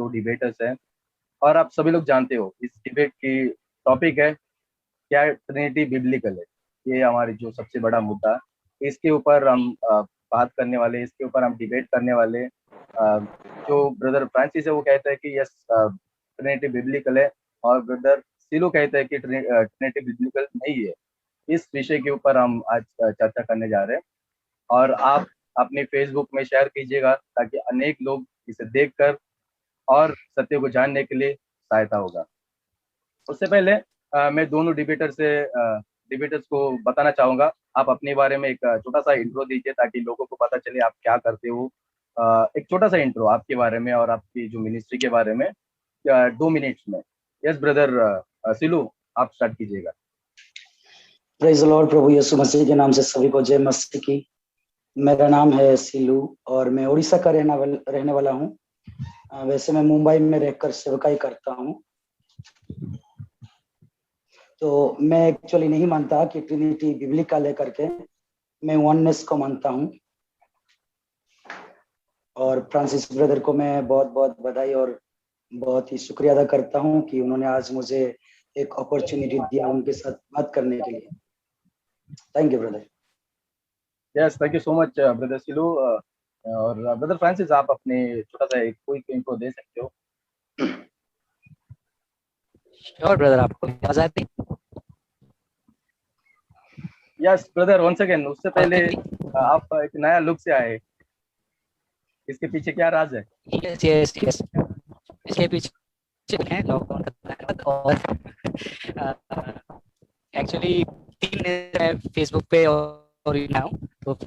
दो डिबेटर्स हैं और आप सभी लोग जानते हो इस डिबेट की टॉपिक है क्या ट्रिनिटी बिब्लिकल है। ये हमारी जो सबसे बड़ा मुद्दा है, इसके ऊपर हम बात करने वाले, इसके ऊपर हम डिबेट करने वाले। जो ब्रदर फ्रांसिस है वो कहता है कि यस ट्रिनिटी बिब्लिकल है, और ब्रदर सिलू कहता है कि ट्रिनिटी बिब्लिकल नहीं है। इस विषय के ऊपर हम आज चर्चा करने जा रहे हैं, और आप अपने फेसबुक में शेयर कीजिएगा ताकि अनेक लोग इसे देखकर और सत्य को जानने के लिए सहायता होगा। उससे पहले मैं दोनों डिबेटर्स को बताना चाहूंगा। आप अपने बारे में एक छोटा सा इंट्रो दीजिए ताकि लोगों को पता चले आप क्या करते हो। एक छोटा सा इंट्रो आपके बारे में और आपकी जो मिनिस्ट्री के बारे में 2 मिनट्स में। यस ब्रदर सिलू, आप स्टार्ट कीजिएगा। Praise the Lord. प्रभु यीशु मसीह के नाम से सभी को जय मसीह की। मेरा नाम है सिलू और मैं उड़ीसा का रहने वाला हूँ। वैसे मैं मुंबई में रहकर सेवकाई करता हूँ। तो मैं एक्चुअली नहीं मानता कि ट्रिनिटी बिब्लिकल है करके, मैं वननेस को मानता हूँ। और फ्रांसिस ब्रदर को मैं बहुत बहुत बधाई और बहुत ही शुक्रिया अदा करता हूँ कि उन्होंने आज मुझे एक अपॉर्चुनिटी दिया उनके साथ बात करने के लिए। Thank you brother. Yes, thank you so much brother Silu. और ब्रदर फ्रांसिस, आप अपने छोटा सा एक क्विक इंट्रो दे सकते हो। श्योर ब्रदर, आपको आवाज आती? यस ब्रदर, वन सेकेंड, उससे पहले आप एक नया लुक से आए, इसके पीछे क्या राज है? यस यस यस, इसके पीछे है लॉकडाउन का और एक्चुअली 3 फेसबुक पे और तो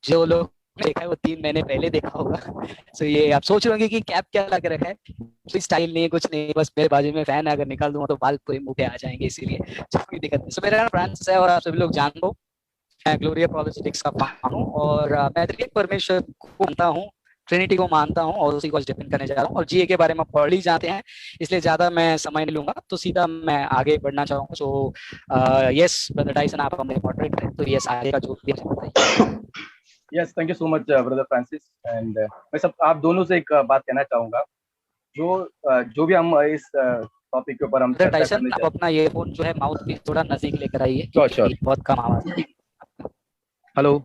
जो लोग देखा है वो 3 महीने पहले देखा होगा। तो ये आप सोच रहे होंगे कि कैप क्या लगा रखा है, कोई स्टाइल नहीं है, कुछ नहीं, बस मेरे बाजू में फैन अगर निकाल दूंगा तो बाल पूरे मुंह पे आ जाएंगे, इसीलिए कोई दिक्कत नहीं। सो मेरा नाम फ्रांस है और आप सभी लोग जान दो, मैं ग्लोरिया पॉलिटिक्स का फैन हूँ और मैं त्रिएक परमेश्वर को मानता हूँ, ट्रिनिटी को मानता हूँ और उसी को डिफेंड करने जा रहा हूँ। और जीए के बारे में पढ़ ही जाते हैं, इसलिए ज्यादा मैं समय नहीं लूंगा, तो सीधा मैं आगे बढ़ना चाहूँगा। सो यस ब्रदर टाइसन, आप हमारे मॉडरेटर हैं, तो यस आगे का जो भी बताइए। Yes, thank you so much brother Francis. And मैं सब आप दोनों से एक बात कहना चाहूंगा। जो भी हम इस टॉपिक के ऊपर हम ब्रदर टाइसन, आप अपना ये फोन जो है माउथ पे थोड़ा नजदीक लेकर आइए, क्योंकि बहुत कम आवाज है। हेलो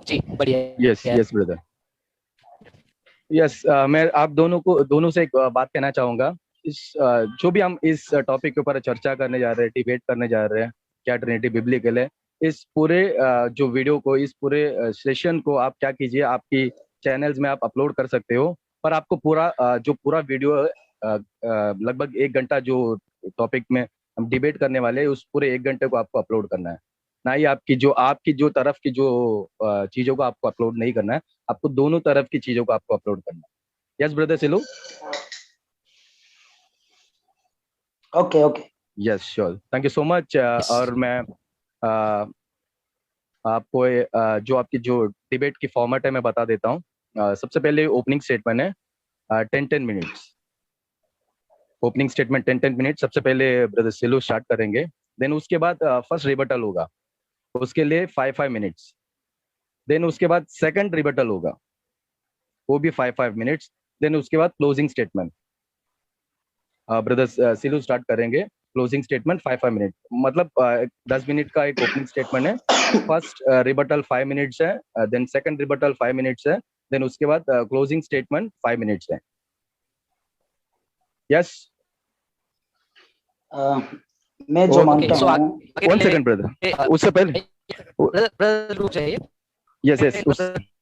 जी, बढ़िया। Yes yes brother. यस, मैं आप दोनों से एक बात कहना चाहूंगा। जो भी हम इस टॉपिक के ऊपर चर्चा करने जा रहे हैं, डिबेट करने जा रहे हैं, क्या ट्रिनिटी बिब्लिकल है, इस पूरे जो वीडियो को, इस पूरे सेशन को आप क्या कीजिए, आपकी चैनल्स में आप अपलोड कर सकते हो। पर आपको जो पूरा वीडियो लगभग 1 घंटा जो टॉपिक में हम डिबेट करने वाले हैं, उस पूरे 1 घंटे को आपको अपलोड करना है। ना ही आपकी जो तरफ की जो चीजों को आपको अपलोड नहीं करना है, आपको दोनों तरफ की चीजों को आपको अपलोड करना है। Yes brother Silu? Okay okay, yes sure, thank you so much. और मैं आपको जो आपकी जो डिबेट की फॉर्मेट है मैं बता देता हूँ। सबसे पहले ओपनिंग स्टेटमेंट है 10-10 मिनट्स। ओपनिंग स्टेटमेंट 10-10 मिनट सबसे पहले ब्रदर सिलू स्टार्ट करेंगे। देन उसके बाद फर्स्ट रिबटल होगा, उसके लिए 5-5 मिनट्स। देन उसके बाद सेकंड रिबटल होगा, वो भी 5-5 मिनट्स। देन उसके बाद closing statement. Brother Silu start करेंगे। क्लोजिंग स्टेटमेंट 5-5 मिनट, मतलब 10 मिनट का एक ओपनिंग स्टेटमेंट है। फर्स्ट रिबटल 5 मिनट्स है, देन सेकंड रिबटल 5 मिनट्स है, देन उसके बाद क्लोजिंग स्टेटमेंट 5 मिनट्स है। यस, मैं जो मानता हूँ। 1 सेकंड ब्रदर, उससे पहले ब्रदर रुक जाइए। यस यस,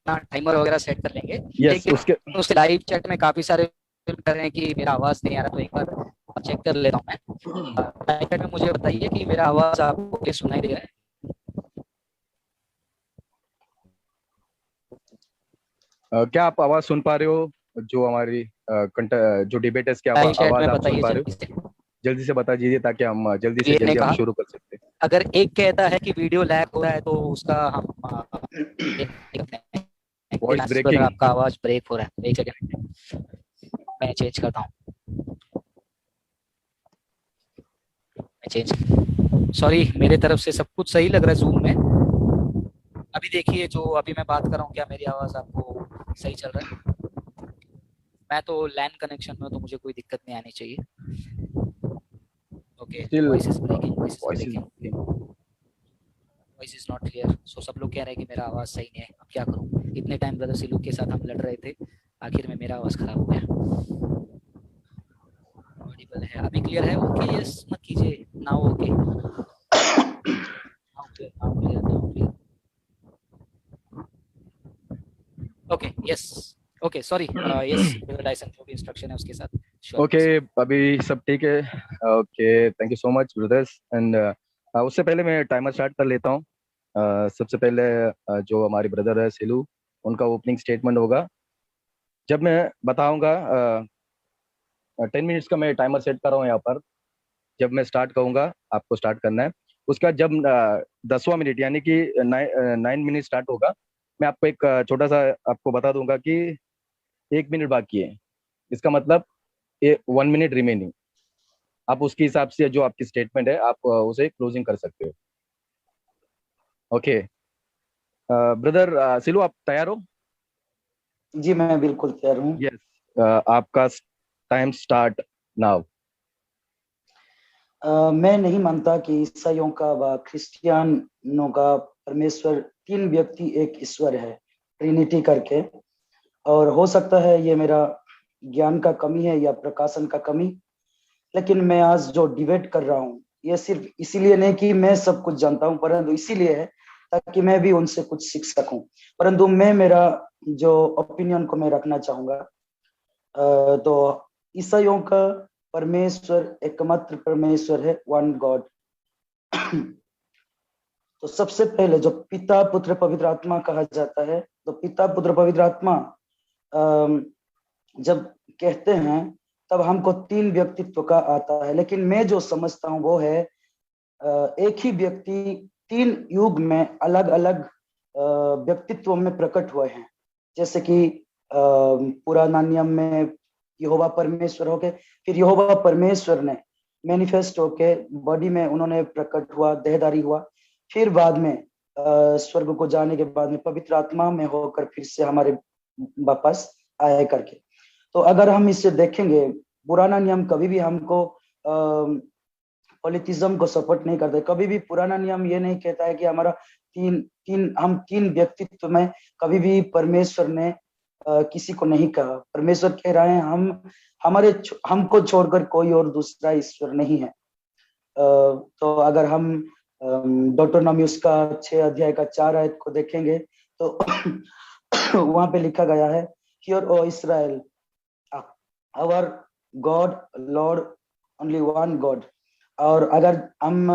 टाइमर वगैरह सेट कर लेंगे। यस उसके लाइव चैट में काफी सारे कर रहे हैं कि मेरा आवाज नहीं आ रहा, तो एक बार चेक कर लेता हूँ मैं। लाइव चैट में मुझे बताइए कि मेरा आवाज आपको सुनाई दे रहा है। क्या आप आवाज सुन पा रहे हो? जो हमारी जो डिबेट है, क्या आवाज आप सुन पा रहे हो? जल्दी से बता दीजिए ताकि हम जल्दी हम शुरू कर सकते हैं। अगर एक कहता है कि वीडियो लैग हो रहा है तो उसका हम वॉइस ब्रेकिंग, आपका आवाज ब्रेक हो रहा है। एक सेकंड मैं चेंज करता हूँ। सॉरी, मेरे तरफ से सब कुछ सही लग रहा है जूम में। अभी देखिए, जो अभी मैं बात कर रहा हूँ, क्या मेरी आवाज आपको सही चल रहा है? मैं तो लैन कनेक्शन में हूं, तो मुझे कोई दिक्कत नहीं आनी चाहिए। Okay, Still voice is breaking, voice is voice is breaking, voice is not clear. So सब लोग कह रहे हैं कि मेरा आवाज सही नहीं है। अब क्या करूं? इतने टाइम ब्रदर सिलू के साथ हम लड़ रहे थे, आखिर में मेरा आवाज खराब हो गया। ऑडिबल है? अभी क्लियर है? ओके, यस मत कीजिए। Now okay, now clear, now clear, now clear. Okay, yes, okay, sorry, yes brother Dyson, जो भी इंस्ट्रक्शन है उसके साथ। श्योर। ओके, अभी सब ठीक है। Okay, thank you so much brothers. And उससे पहले मैं टाइमर स्टार्ट कर लेता हूँ। सबसे पहले जो हमारे ब्रदर है सिलू, उनका ओपनिंग स्टेटमेंट होगा। जब मैं बताऊंगा 10 मिनट्स का मैं टाइमर सेट कर रहा हूँ यहाँ पर। जब मैं स्टार्ट कहूँगा आपको स्टार्ट करना है। उसका जब 10वां मिनट यानी कि 9 मिनट स्टार्ट होगा, मैं आपको एक छोटा सा आपको बता दूंगा कि 1 मिनट बाकी है। इसका मतलब 1 मिनट रिमेनिंग। आप उसके हिसाब से जो आपकी स्टेटमेंट है आप उसे क्लोजिंग कर सकते हो। ओके ब्रदर सिलू, आप तैयार हो? जी मैं बिल्कुल तैयार हूँ। यस, आपका टाइम स्टार्ट नाउ। मैं नहीं मानता कि ईसाइयों का व क्रिश्चियनों का परमेश्वर 3 व्यक्ति एक ईश्वर है, ट्रिनिटी करके। और हो सकता है ये मेरा ज्ञान का कमी है या प्रकाशन का कमी, लेकिन मैं आज जो डिबेट कर रहा हूँ ये सिर्फ इसीलिए नहीं कि मैं सब कुछ जानता हूँ, परंतु इसीलिए है ताकि मैं भी उनसे कुछ सीख सकूं। परंतु मैं मेरा जो ओपिनियन को मैं रखना चाहूंगा। तो ईसाइयों का परमेश्वर एकमात्र परमेश्वर है, वन गॉड। तो सबसे पहले जो पिता पुत्र पवित्र आत्मा कहा जाता है, तो पिता पुत्र पवित्र आत्मा जब कहते हैं तब हमको 3 व्यक्तित्व का आता है, लेकिन मैं जो समझता हूँ वो है एक ही व्यक्ति 3 युग में अलग अलग व्यक्तित्व में प्रकट हुए हैं। जैसे कि पुराना नियम में यहोवा परमेश्वर होके, फिर यहोवा परमेश्वर ने मैनिफेस्ट होके बॉडी में उन्होंने प्रकट हुआ, देहधारी हुआ। फिर बाद में स्वर्ग को जाने के बाद में पवित्र आत्मा में होकर फिर से हमारे वापस आए करके। तो अगर हम इसे देखेंगे, पुराना नियम कभी भी हमको पॉलिटिज्म को सपोर्ट नहीं करते। कभी भी पुराना नियम ये नहीं कहता है कि हमारा हम तीन व्यक्तित्व में कभी भी परमेश्वर ने किसी को नहीं कहा। परमेश्वर कह रहे हैं हमको छोड़कर कोई और दूसरा ईश्वर नहीं है। तो अगर हम डॉटरनॉमी उसका 6 अध्याय का 4 आयत को देखेंगे तो वहां पे लिखा गया है, hear O Israel our God Lord only one God. और अगर हम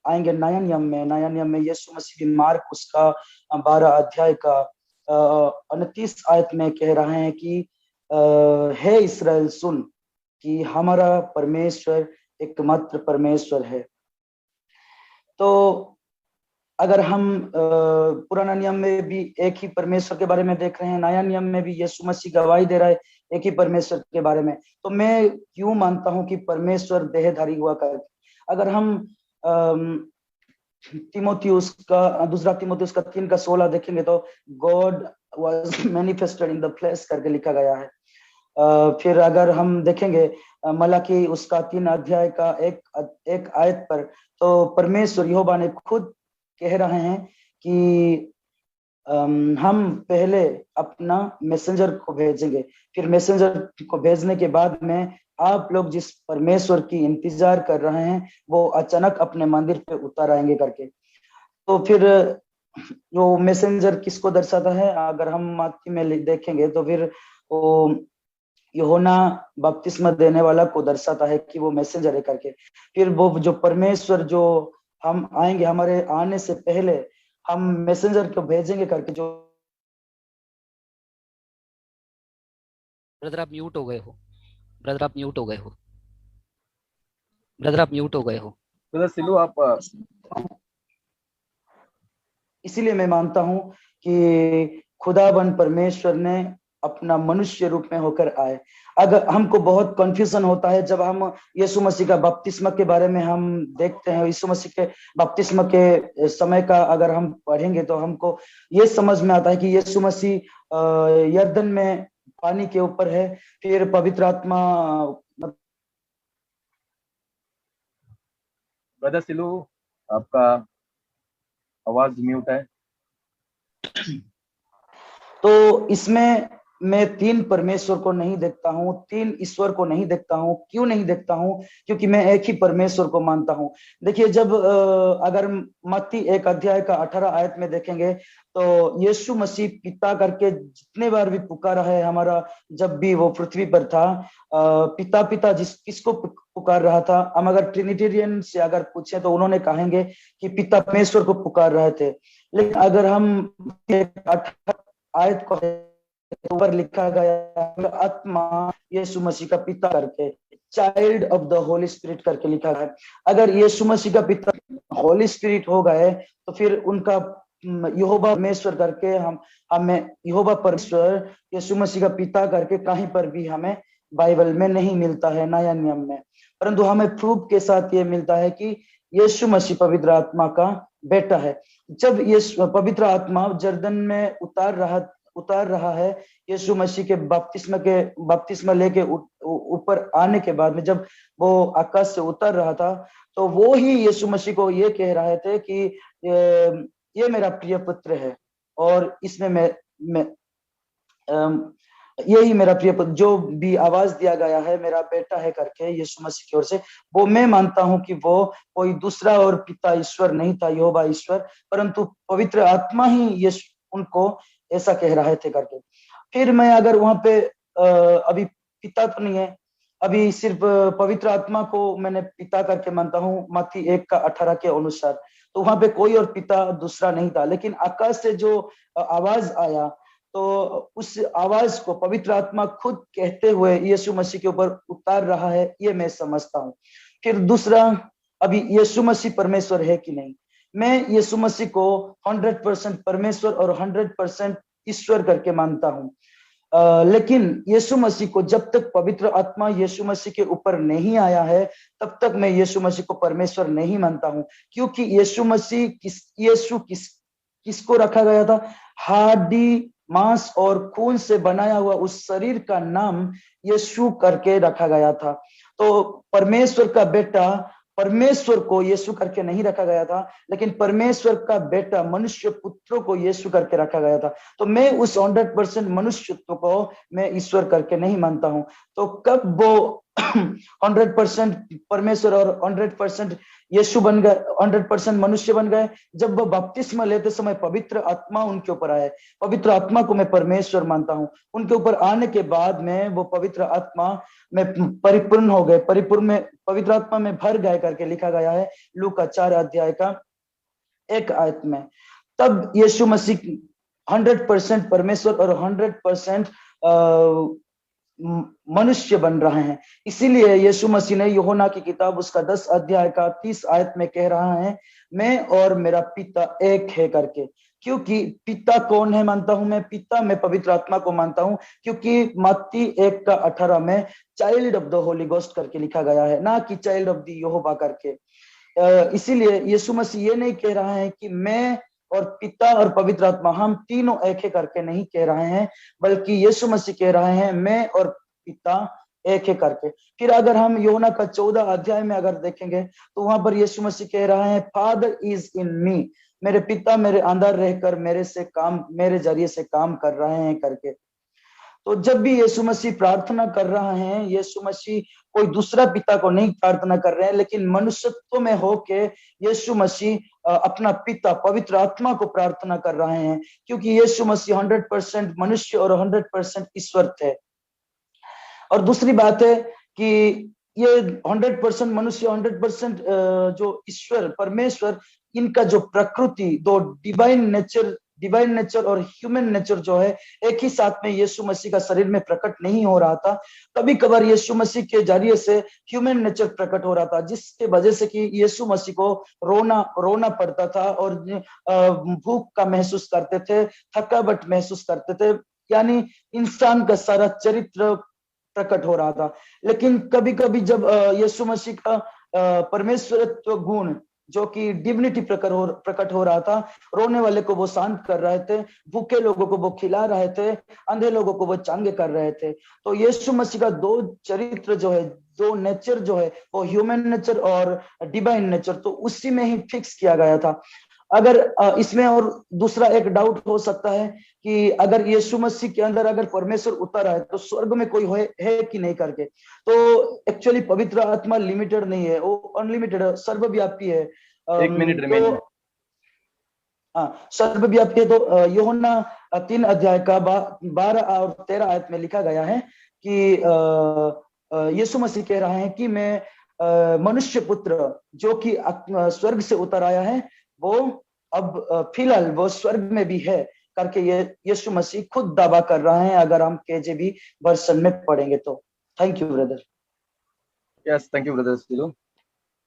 आएंगे नया नियम में यीशु मसीह की मार्क उसका 12 अध्याय का 29 आयत में कह रहे हैं कि हे इस्राएल सुन कि हमारा परमेश्वर एकमात्र परमेश्वर है। तो अगर हम पुराना नियम में भी एक ही परमेश्वर के बारे में देख रहे हैं, नया नियम में भी यीशु मसीह गवाही दे रहा है एक ही परमेश्वर के बारे में, तो मैं क्यों मानता हूं कि परमेश्वर देहधारी हुआ कर। अगर हम तीमुथियुस का 2 तीमुथियुस का 3 का 16 देखेंगे तो God was manifested in the flesh करके लिखा गया है। फिर अगर हम देखेंगे मलाकी उसका 3 अध्याय का एक आयत पर, तो परमेश्वर यहोवा ने खुद कह रहे हैं कि हम पहले अपना मैसेंजर को भेजेंगे, फिर मैसेंजर को भेजने के बाद में आप लोग जिस परमेश्वर की इंतजार कर रहे हैं वो अचानक अपने मंदिर पे उतर आएंगे करके। तो फिर जो मैसेंजर किसको दर्शाता है, अगर हम मत्ती में देखेंगे तो फिर वो यूहन्ना बपतिस्मा देने वाला को दर्शाता है कि वो मैसेंजर है करके। फिर वो जो परमेश्वर जो हम आएंगे, हमारे आने से पहले हम मैसेंजर को भेजेंगे करके। जो ब्रदर आप म्यूट हो गए हो, ब्रदर आप म्यूट हो गए हो, ब्रदर आप म्यूट हो गए हो। ब्रदर सिलू आप इसीलिए मैं मानता हूं कि खुदाबंद परमेश्वर ने अपना मनुष्य रूप में होकर आए। अगर हमको बहुत कंफ्यूजन होता है जब हम यीशु मसीह का बपतिस्मा के बारे में हम देखते हैं, यीशु मसीह के बपतिस्मा के समय का अगर हम पढ़ेंगे तो हमको ये समझ में आता है कि यीशु मसीह यर्दन में पानी के ऊपर है, फिर पवित्र आत्मा। ब्रदर सिलू, आपका आवाज म्यूट है। तो इसमें मैं तीन परमेश्वर को नहीं देखता हूँ, तीन ईश्वर को नहीं देखता हूँ। क्यों नहीं देखता हूँ? क्योंकि मैं एक ही परमेश्वर को मानता हूँ। देखिए, जब अगर मत्ती 1 अध्याय का 18 आयत में देखेंगे तो यीशु मसीह पिता करके जितने बार भी पुकारा है हमारा, जब भी वो पृथ्वी पर था, पिता पिता किसको पुकार रहा था? हम अगर ट्रिनिटेरियन से अगर पूछे तो उन्होंने कहेंगे कि पिता परमेश्वर को पुकार रहे थे। लेकिन अगर हम 18 आयत को ऊपर लिखा गया आत्मा यीशु मसीह का पिता करके, child of the Holi spirit करके लिखा है। अगर यीशु मसीह का पिता होली स्पिरिट हो गए तो फिर उनका यहोवा परमेश्वर करके हमें यहोवा परमेश्वर यीशु मसीह का पिता करके कहीं पर भी हमें बाइबल में नहीं मिलता है, नया नियम में। परंतु हमें प्रूफ के साथ ये मिलता है कि यीशु मसीह पवित्र आत्मा का बेटा है। जब ये पवित्र आत्मा जर्दन में उतार रहा है यीशु मसीह के बपतिस्मा लेके ऊपर आने के बाद में, जब वो आकाश से उतर रहा था, तो वो ही यीशु मसीह को ये कह रहे थे कि ये मेरा प्रिय पुत्र है और इसमें मैं यही मेरा प्रिय पुत्र, जो भी आवाज दिया गया है मेरा बेटा है करके यीशु मसीह की ओर से, वो मैं मानता हूं कि वो कोई दूसरा और पिता ईश्वर नहीं था, यहोवा ईश्वर, परंतु पवित्र आत्मा ही यीशु उनको ऐसा कह रहे थे करके। फिर मैं अगर वहां पे अभी पिता तो नहीं है, अभी सिर्फ पवित्र आत्मा को मैंने पिता करके मानता हूँ मत्ती 1 का 18 के अनुसार, तो वहां पे कोई और पिता दूसरा नहीं था। लेकिन आकाश से जो आवाज आया, तो उस आवाज को पवित्र आत्मा खुद कहते हुए यीशु मसीह के ऊपर उतार रहा है, ये मैं समझता हूँ। फिर दूसरा, अभी यीशु मसीह परमेश्वर है कि नहीं? मैं यीशु मसीह को 100% परमेश्वर और 100% ईश्वर करके मानता हूँ। लेकिन यीशु मसीह को जब तक पवित्र आत्मा यीशु मसीह के ऊपर नहीं आया है, तब तक मैं यीशु मसीह को परमेश्वर नहीं मानता हूँ। क्योंकि यीशु मसीह किसको रखा गया था? हाडी मांस और खून से बनाया हुआ उस शरीर का नाम यीशु करके रखा गया था। तो परमेश्वर का बेटा, परमेश्वर को यीशु करके नहीं रखा गया था, लेकिन परमेश्वर का बेटा मनुष्य पुत्रों को यीशु करके रखा गया था। तो मैं उस 100% मनुष्यत्व को मैं ईश्वर करके नहीं मानता हूं। तो कब वो 100% परमेश्वर और 100% यीशु बन गए, 100% मनुष्य बन गए? जब वो बपतिस्मा लेते समय पवित्र आत्मा उनके ऊपर आए। पवित्र आत्मा को मैं परमेश्वर मानता हूं। उनके ऊपर आने के बाद में वो पवित्र आत्मा में परिपूर्ण हो गए, परिपूर्ण में पवित्र आत्मा में भर गए करके लिखा गया है लूका 4 अध्याय का 1 आयत में। तब यीशु मसीह 100% परमेश्वर और 100% मनुष्य बन रहे हैं। इसीलिए यीशु मसीह ने यूहन्ना की किताब उसका 10 अध्याय का 30 आयत में कह रहा है, मैं और मेरा पिता एक है करके। क्योंकि पिता कौन है मानता हूं मैं? पिता मैं पवित्र आत्मा को मानता हूं, क्योंकि मत्ती 1 का 18 में child of the Holi ghost करके लिखा गया है, ना कि चाइल्ड ऑफ द यहोवा करके। इसीलिए यीशु मसीह ये नहीं कह रहा है कि मैं और पिता और पवित्र आत्मा हम तीनों एक है करके नहीं कह रहे हैं, बल्कि यीशु मसीह कह रहे हैं मैं और पिता एक है करके। फिर अगर हम यूहन्ना का 14 अध्याय में अगर देखेंगे तो वहां पर यीशु मसीह कह रहा है फादर इज इन मी, मेरे पिता मेरे अंदर रहकर मेरे जरिए से काम कर रहे हैं करके। तो जब भी यीशु मसीह प्रार्थना कर रहा है, यीशु मसीह कोई दूसरा पिता को नहीं प्रार्थना कर रहे हैं, लेकिन मनुष्यत्व में होके यीशु मसीह अपना पिता पवित्र आत्मा को प्रार्थना कर रहे हैं, क्योंकि यीशु मसीह 100% मनुष्य और 100% ईश्वर थे। और दूसरी बात है कि ये 100% मनुष्य 100% जो ईश्वर परमेश्वर, इनका जो प्रकृति, दो डिवाइन नेचर और ह्यूमन नेचर जो है एक ही साथ में यीशु मसीह का शरीर में प्रकट नहीं हो रहा था। कभी कभार यीशु मसीह के जरिए से ह्यूमन नेचर प्रकट हो रहा था, जिसके वजह से कि यीशु मसीह को रोना पड़ता था और भूख का महसूस करते थे, थकावट महसूस करते थे, यानी इंसान का सारा चरित्र प्रकट हो रहा था। लेकिन कभी कभी जब यीशु मसीह का परमेश्वरत्व गुण जो कि डिविनिटी प्रकट हो रहा था। रोने वाले को वो शांत कर रहे थे, भूखे लोगों को वो खिला रहे थे, अंधे लोगों को वो चांगे कर रहे थे। तो यीशु मसीह का दो चरित्र जो है, दो नेचर जो है, वो ह्यूमन नेचर और डिवाइन नेचर, तो उसी में ही फिक्स किया गया था। अगर इसमें और दूसरा एक डाउट हो सकता है कि अगर यीशु मसीह के अंदर अगर परमेश्वर उतर है तो स्वर्ग में कोई है कि नहीं करके। तो एक्चुअली पवित्र आत्मा लिमिटेड नहीं है, वो अनलिमिटेड है, सर्वव्यापी है। 1 मिनट रिमेनिंग। हाँ, सर्वव्यापी है। तो यूहन्ना 3 अध्याय का 12 और 13 आयत में लिखा गया है कि यीशु मसीह कह रहे हैं कि मैं मनुष्य पुत्र जो कि स्वर्ग से उतर आया है, वो अब फिलहाल वो स्वर्ग में भी है करके ये यीशु मसीह खुद दावा कर रहा है, अगर हम केजेवी वर्जन में पढ़ेंगे तो। Thank you brother. Yes, thank you brother Silu.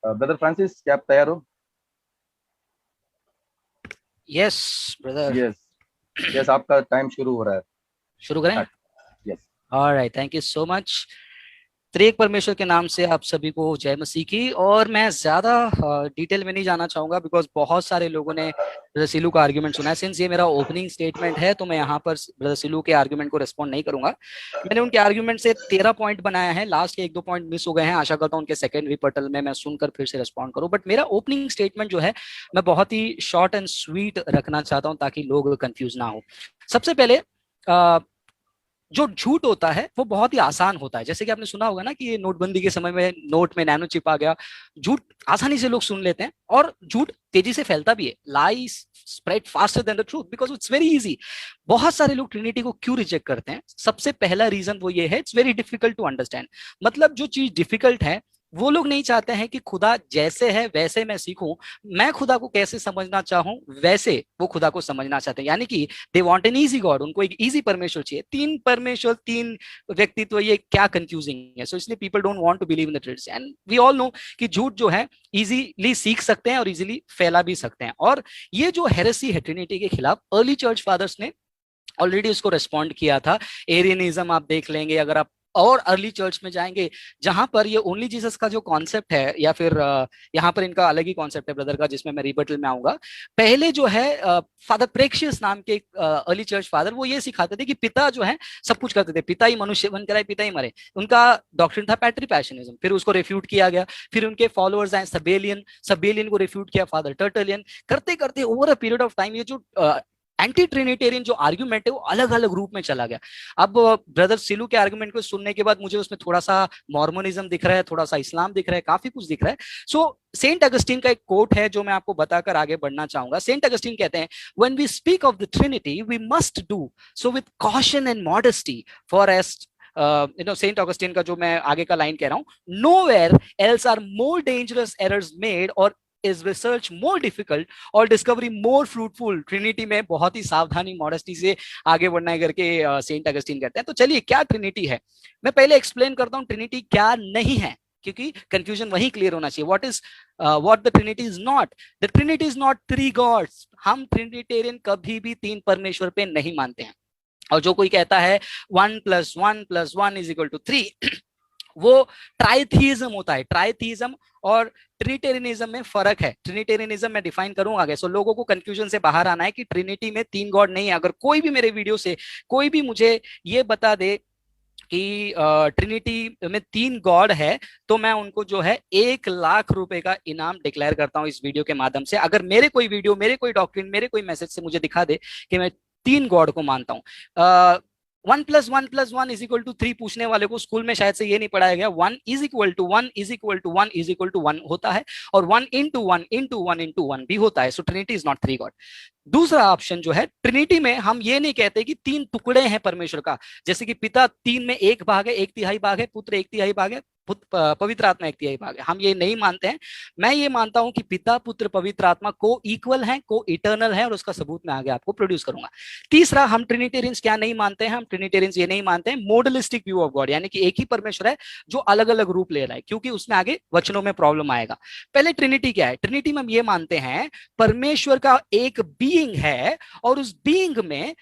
Brother Francis, क्या आप तैयार हो? Yes brother. यस, आपका टाइम शुरू हो रहा है। शुरू करें? Yes. Alright, thank you so much. त्रिएक परमेश्वर के नाम से आप सभी को जय मसीह की। और मैं ज्यादा डिटेल में नहीं जाना चाहूंगा बिकॉज बहुत सारे लोगों ने ब्रदर सिलू का आर्ग्यूमेंट सुना है। सिंस ये मेरा ओपनिंग स्टेटमेंट है तो मैं यहाँ पर ब्रदर सिलू के आर्ग्यूमेंट को रिस्पॉन्ड नहीं करूंगा। मैंने उनके आर्ग्यूमेंट से 13 पॉइंट बनाया है, लास्ट के 1-2 पॉइंट मिस हो गए हैं। आशा करता हूँ उनके सेकंड रिपटल में मैं सुनकर फिर से रिस्पॉन्ड करूँ। बट मेरा ओपनिंग स्टेटमेंट जो है मैं बहुत ही शॉर्ट एंड स्वीट रखना चाहता हूँ ताकि लोग कंफ्यूज ना हो। सबसे पहले जो झूठ होता है वो बहुत ही आसान होता है। जैसे कि आपने सुना होगा ना कि ये नोटबंदी के समय में नोट में नैनो चिप आ गया। झूठ आसानी से लोग सुन लेते हैं और झूठ तेजी से फैलता भी है। Lies spread faster than the truth because it's very easy. बहुत सारे लोग ट्रिनिटी को क्यों रिजेक्ट करते हैं? सबसे पहला रीजन वो ये है, it's very difficult to understand. मतलब जो चीज डिफिकल्ट है वो लोग नहीं चाहते हैं कि खुदा जैसे है वैसे मैं सीखूं, मैं खुदा को कैसे समझना चाहूं वैसे वो खुदा को समझना चाहते हैं। यानी कि they want an easy God, उनको एक इजी परमेश्वर चाहिए। 3 परमेश्वर 3 व्यक्तित्व, ये क्या कंफ्यूजिंग है। सो इसलिए people don't want to believe in the Trinity. And we all know कि झूठ जो है इजीली सीख सकते हैं और इजीली फैला भी सकते हैं। और ये जो हेरेसी है ट्रिनिटी के खिलाफ, अर्ली चर्च फादर्स ने ऑलरेडी उसको रेस्पॉन्ड किया था। एरियनिज्म आप देख लेंगे, अगर आप और अर्ली चर्च में जाएंगे जहां पर ये ओनली जीसस का जो कॉन्सेप्ट है, या फिर यहाँ पर इनका अलग ही कॉन्सेप्ट है ब्रदर का जिसमें मैं रिबटल में आऊंगा। पहले जो है फादर प्रेक्शियस नाम के अर्ली चर्च फादर, वो ये सिखाते थे कि पिता जो है सब कुछ करते थे, पिता ही मनुष्य बन कर आए, पिता ही मरे। उनका डॉक्ट्रिन था पैट्री पैशनिज्म। फिर उसको रिफ्यूट किया गया। फिर उनके फॉलोअर्स आए सबेलियन को रिफ्यूट किया फादर टर्टलियन। करते करते over a period of time ये जो एंटी ट्रिनिटेरियन जो आर्ग्यूमेंट है वो अलग अलग रूप में चला गया। अब ब्रदर सिलू के आर्ग्यूमेंट को सुनने के बाद मुझे उसमें थोड़ा सा मॉर्मोनिज्म दिख रहा है, थोड़ा सा इस्लाम दिख रहा है, काफी कुछ दिख रहा है। सो सेंट अगस्टीन का एक कोट है जो मैं आपको बताकर आगे बढ़ना चाहूंगा। सेंट अगस्टीन कहते हैं, when we speak of the Trinity we must do so with caution and modesty for as Saint Augustine का जो मैं आगे का लाइन कह रहा हूं, nowhere else are more dangerous errors made or is research more difficult और discovery more fruitful। Trinity में बहुत ही सावधानी मॉडेस्टी से आगे बढ़ना है करके सेंट अगस्टिन कहते हैं। तो चलिए, क्या ट्रिनिटी है मैं पहले एक्सप्लेन करता हूं ट्रिनिटी क्या नहीं है, क्योंकि कंफ्यूजन वही क्लियर होना चाहिए। What the Trinity is not. The Trinity is not 3 gods. हम ट्रिनिटेरियन कभी भी 3 परमेश्वर पे नहीं मानते हैं। और जो कोई कहता है 1 + 1 + 1 = 3 वो ट्राइथीइज्म होता है। ट्राइथीइज्म और ट्रिनिटेरियनिज्म में फर्क है। ट्रिनिटेरियनिज्म मैं डिफाइन करूंगा आगे। सो लोगों को कंफ्यूजन से बाहर आना है कि ट्रिनिटी में 3 गॉड नहीं है। अगर कोई भी मेरे वीडियो से कोई भी मुझे ये बता दे कि ट्रिनिटी में 3 गॉड है तो मैं उनको जो है 1 लाख रुपए का इनाम डिक्लेयर करता हूं इस वीडियो के माध्यम से। अगर मेरे कोई वीडियो, मेरे कोई डॉक्ट्रिन, मेरे कोई मैसेज से मुझे दिखा दे कि मैं 3 गॉड को मानता हूं। 1 + 1 + 1 = 3 पूछने वाले को स्कूल में शायद से ये नहीं पढ़ाया गया। 1 = 1 = 1 = 1 होता है और 1 × 1 × 1 × 1 भी होता है। सो ट्रिनिटी इज नॉट 3 गॉड। दूसरा ऑप्शन जो है, ट्रिनिटी में हम ये नहीं कहते कि 3 टुकड़े हैं परमेश्वर का, जैसे कि पिता 3 में 1 भाग है, 1/3 भाग है, पुत्र 1/3 भाग है, पवित्र आत्मा 1/3 भाग है। हम ये नहीं मानते हैं। मैं ये मानता हूं कि पिता, पुत्र, पवित्र आत्मा को इक्वल है, को इटर्नल है, और उसका सबूत मैं आगे आपको प्रोड्यूस करूंगा। तीसरा, हम ट्रिनिटेरियंस क्या नहीं मानते हैं? हम ट्रिनिटेरियंस ये नहीं मानते हैं मॉडलिस्टिक व्यू ऑफ गॉड, यानी कि एक ही परमेश्वर है जो अलग अलग रूप ले रहा है, क्योंकि उसमें आगे वचनों में प्रॉब्लम आएगा। पहले ट्रिनिटी क्या है? ट्रिनिटी में हम ये मानते हैं परमेश्वर का एक बीइंग है और उस बीइंग में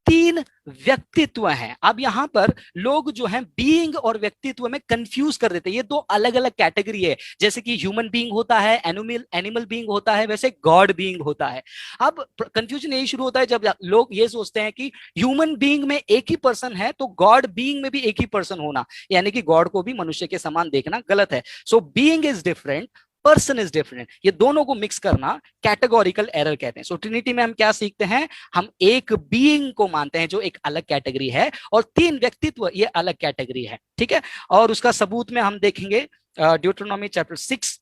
तीन व्यक्तित्व हैं। अब यहां पर लोग जो हैं बीइंग और व्यक्तित्व में कंफ्यूज कर देते हैं। ये दो अलग अलग कैटेगरी है। जैसे कि ह्यूमन बीइंग होता है, एनिमल बीइंग होता है, वैसे गॉड बीइंग होता है। अब कंफ्यूजन यही शुरू होता है जब लोग ये सोचते हैं कि ह्यूमन बीइंग में एक ही पर्सन है तो गॉड बीइंग में भी एक ही पर्सन होना, यानी कि गॉड को भी मनुष्य के समान देखना गलत है। So being is different, person is different. ये दोनों को मिक्स करना कैटेगोरिकल एरर कहते हैं। सो ट्रिनिटी में हम क्या सीखते हैं? हम एक बीइंग को मानते हैं जो एक अलग कैटेगरी है, और तीन व्यक्तित्व ये अलग कैटेगरी है। ठीक है, और उसका सबूत में हम देखेंगे ड्यूटरोनॉमी चैप्टर 6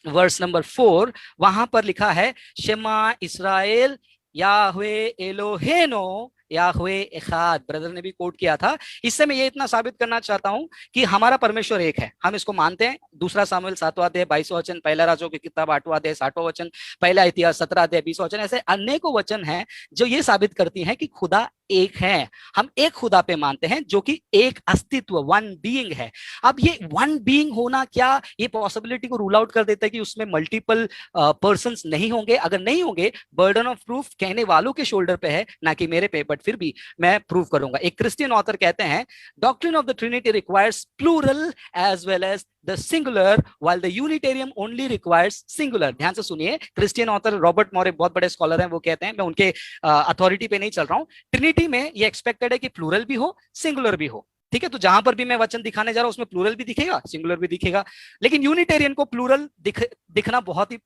वर्स नंबर 4। वहां पर लिखा है शेमा इस्राएल याह्वे एलोहेनो याह्वे एखाद। ब्रदर ने भी कोट किया था। इससे मैं ये इतना साबित करना चाहता हूं कि हमारा परमेश्वर एक है, हम इसको मानते हैं। दूसरा सामुएल 7वां अध्याय 22वां वचन, पहला राजों की किताब 8वां अध्याय 60वां वचन, पहला इतिहास 17 अध्याय 20वां वचन, ऐसे अनेकों वचन हैं जो ये साबित करती हैं कि खुदा एक है। हम एक खुदा पे मानते हैं जो कि एक अस्तित्व, वन बीइंग है। अब ये वन बीइंग होना क्या ये पॉसिबिलिटी को रूल आउट कर देता है कि उसमें मल्टीपल पर्संस नहीं होंगे? अगर नहीं होंगे, बर्डन ऑफ प्रूफ कहने वालों के शोल्डर पे है, ना कि मेरे पे, बट फिर भी मैं प्रूव करूंगा। एक क्रिश्चियन ऑथर कहते हैं doctrine of the Trinity requires plural as well as the singular while the unitarian only requires singular. ध्यान से सुनिए, क्रिश्चियन ऑथर रॉबर्ट मॉरे बहुत बड़े स्कॉलर हैं, वो कहते हैं, मैं उनके अथॉरिटी पे नहीं चल रहा हूं, ट्रिनिटी में ये एक्सपेक्टेड है कि प्लूरल भी हो, सिंगुलर भी हो। ठीक है, तो जहां पर भी मैं वचन दिखाने जा रहा हूं उसमें प्लूरल भी दिखेगा, सिंगुलर भी दिखेगा। लेकिन यूनिटेरियन को प्लूरल दिखना बहुत ही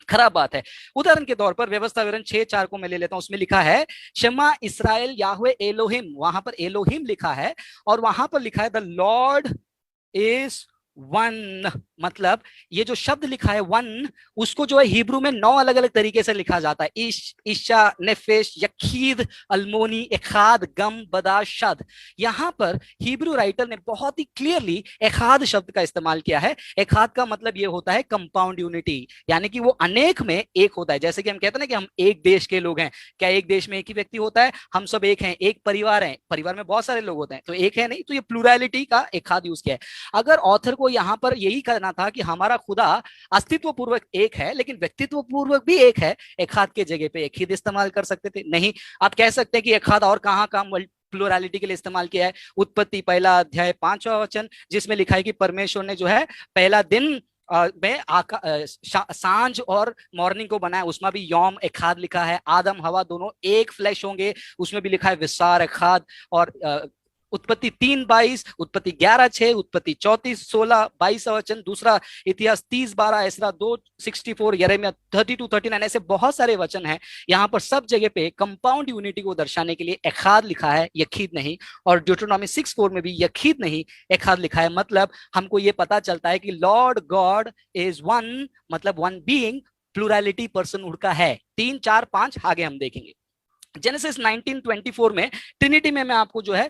खराब बात है। उदाहरण के तौर पर व्यवस्था विवरण 6:4 को मैं ले लेता हूं। उसमें लिखा है शमा इस्राएल याह्वे एलोहिम। वहां पर एलोहिम लिखा है और वहां पर लिखा है द लॉर्ड इज वन। मतलब ये जो शब्द लिखा है वन, उसको जो है हिब्रू में 9 अलग अलग तरीके से लिखा जाता है। ईशा, नेफेश, यखीद, अल्मोनी, एखाद, गम, बदा, शद। यहां पर हिब्रू राइटर ने बहुत ही क्लियरली एखाद शब्द का इस्तेमाल किया है। एखाद का मतलब ये होता है कंपाउंड यूनिटी, यानी कि वो अनेक में एक होता है। जैसे कि हम कहते हैं ना कि हम एक देश के लोग हैं। क्या एक देश में एक ही व्यक्ति होता है? हम सब एक हैं। एक परिवार है, परिवार में बहुत सारे लोग होते हैं, तो एक है नहीं। तो ये प्लूरलिटी का एखाद यूज किया है। अगर ऑथर को यहां पर यही कहना था कि हमारा खुदा अस्तित्व पूर्वक एक है लेकिन व्यक्तित्व पूर्वक भी एक है, एखाद के जगह पे एकीद इस्तेमाल कर सकते थे। नहीं, आप कह सकते हैं कि एखाद और कहां प्लूरलिटी के लिए इस्तेमाल किया है। उत्पत्ति 1 अध्याय 5वां वचन, जिसमें लिखा है कि परमेश्वर ने जो है पहला दिन में सांझ और मॉर्निंग को बनाया, उसमें भी यौम एखाद लिखा है। आदम हवा दोनों एक फ्लैश होंगे, उसमें भी लिखा है विसार एखाद। और उत्पत्ति 3:22, उत्पत्ति 11:6, उत्पत्ति 34:16, 22वां वचन, दूसरा इतिहास 30:12, एसरा 2:64, यिर्मयाह 32:39। ऐसे बहुत सारे वचन हैं। यहाँ पर सब जगह पे कंपाउंड यूनिटी को दर्शाने के लिए एखाद लिखा है, यखीद नहीं। और ड्यूटरोनॉमी 6:4 में भी यखीद नहीं, एखाद लिखा है। मतलब हमको ये पता चलता है कि लॉर्ड गॉड इज वन, मतलब वन बीइंग, प्लूरलिटी पर्सनहुड का है। 3, 4, 5 आगे हम देखेंगे। जेनेसिस 19:24 में ट्रिनिटी में मैं आपको जो है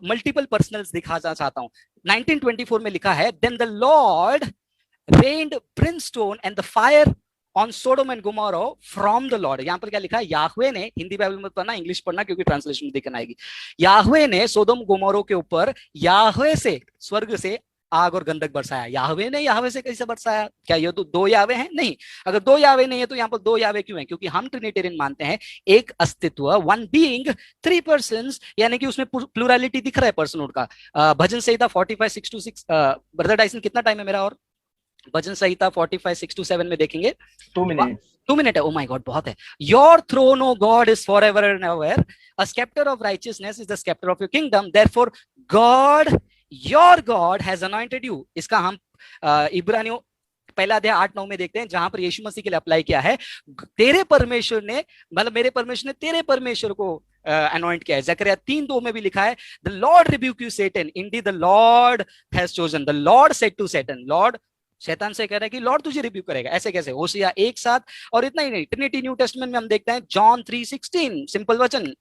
मल्टीपल पर्सनल्स दिखाना चाहता हूं। 19:24 में लिखा है then the Lord rained brimstone and the fire on Sodom and Gomorrah from the Lord. यहां पर क्या लिखा है? याह्वे ने, हिंदी बाइबल में पढ़ना, इंग्लिश पढ़ना क्योंकि ट्रांसलेशन में दिखना आएगी। याह्वे ने सोडोम गोमोरा के ऊपर याह्वे से, स्वर्ग से आग और गंधक बरसाया। याह्वे ने याह्वे से कैसे बरसाया? क्या ये तो दो याह्वे हैं? नहीं। अगर दो याह्वे नहीं है तो यहाँ पर दो याह्वे क्यों है? क्योंकि हम ट्रिनिटेरियन मानते हैं एक अस्तित्व, वन बीइंग, 3 पर्सन्स, यानी कि उसमें प्लूरलिटी दिख रहा है पर्सनहुड का। भजन संहिता 45:6-6। ब्रदर डाइसन कितना टाइम है मेरा? और भजन संहिता 45:6-7 में देखेंगे। 2 मिनट 2 मिनट है। ओ माय गॉड, बहुत है। Your throne O God is for ever and ever, a sceptre of righteousness is the sceptre of your kingdom, therefore God your God has anointed you. इसका हम इब्रानियों 1 अध्याय 8-9 में देखते हैं, जहां पर यीशु मसीह के लिए अप्लाई किया है। तेरे परमेश्वर ने, मतलब मेरे परमेश्वर ने तेरे परमेश्वर को अनॉइंट किया है। जकरिया 3:2 में भी लिखा है the Lord rebuke you Satan, indeed the Lord has chosen. The Lord said to Satan, Lord शैतान से कह रहा है कि लॉर्ड तुझे रिब्यूक करेगा। ऐसे कैसे? होशिया 1:7। और इतना ही नहीं, ट्रिनिटी न्यू टेस्टमेंट में हम देखते हैं जॉन 3:16, सिंपल वचन,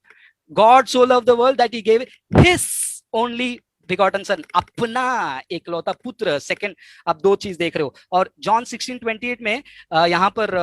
God so loved the world that he gave his only begotten son, अपना एकलौता पुत्र, सेकंड आप दो चीज देख रहे हो। और जॉन 16:28 में यहाँ पर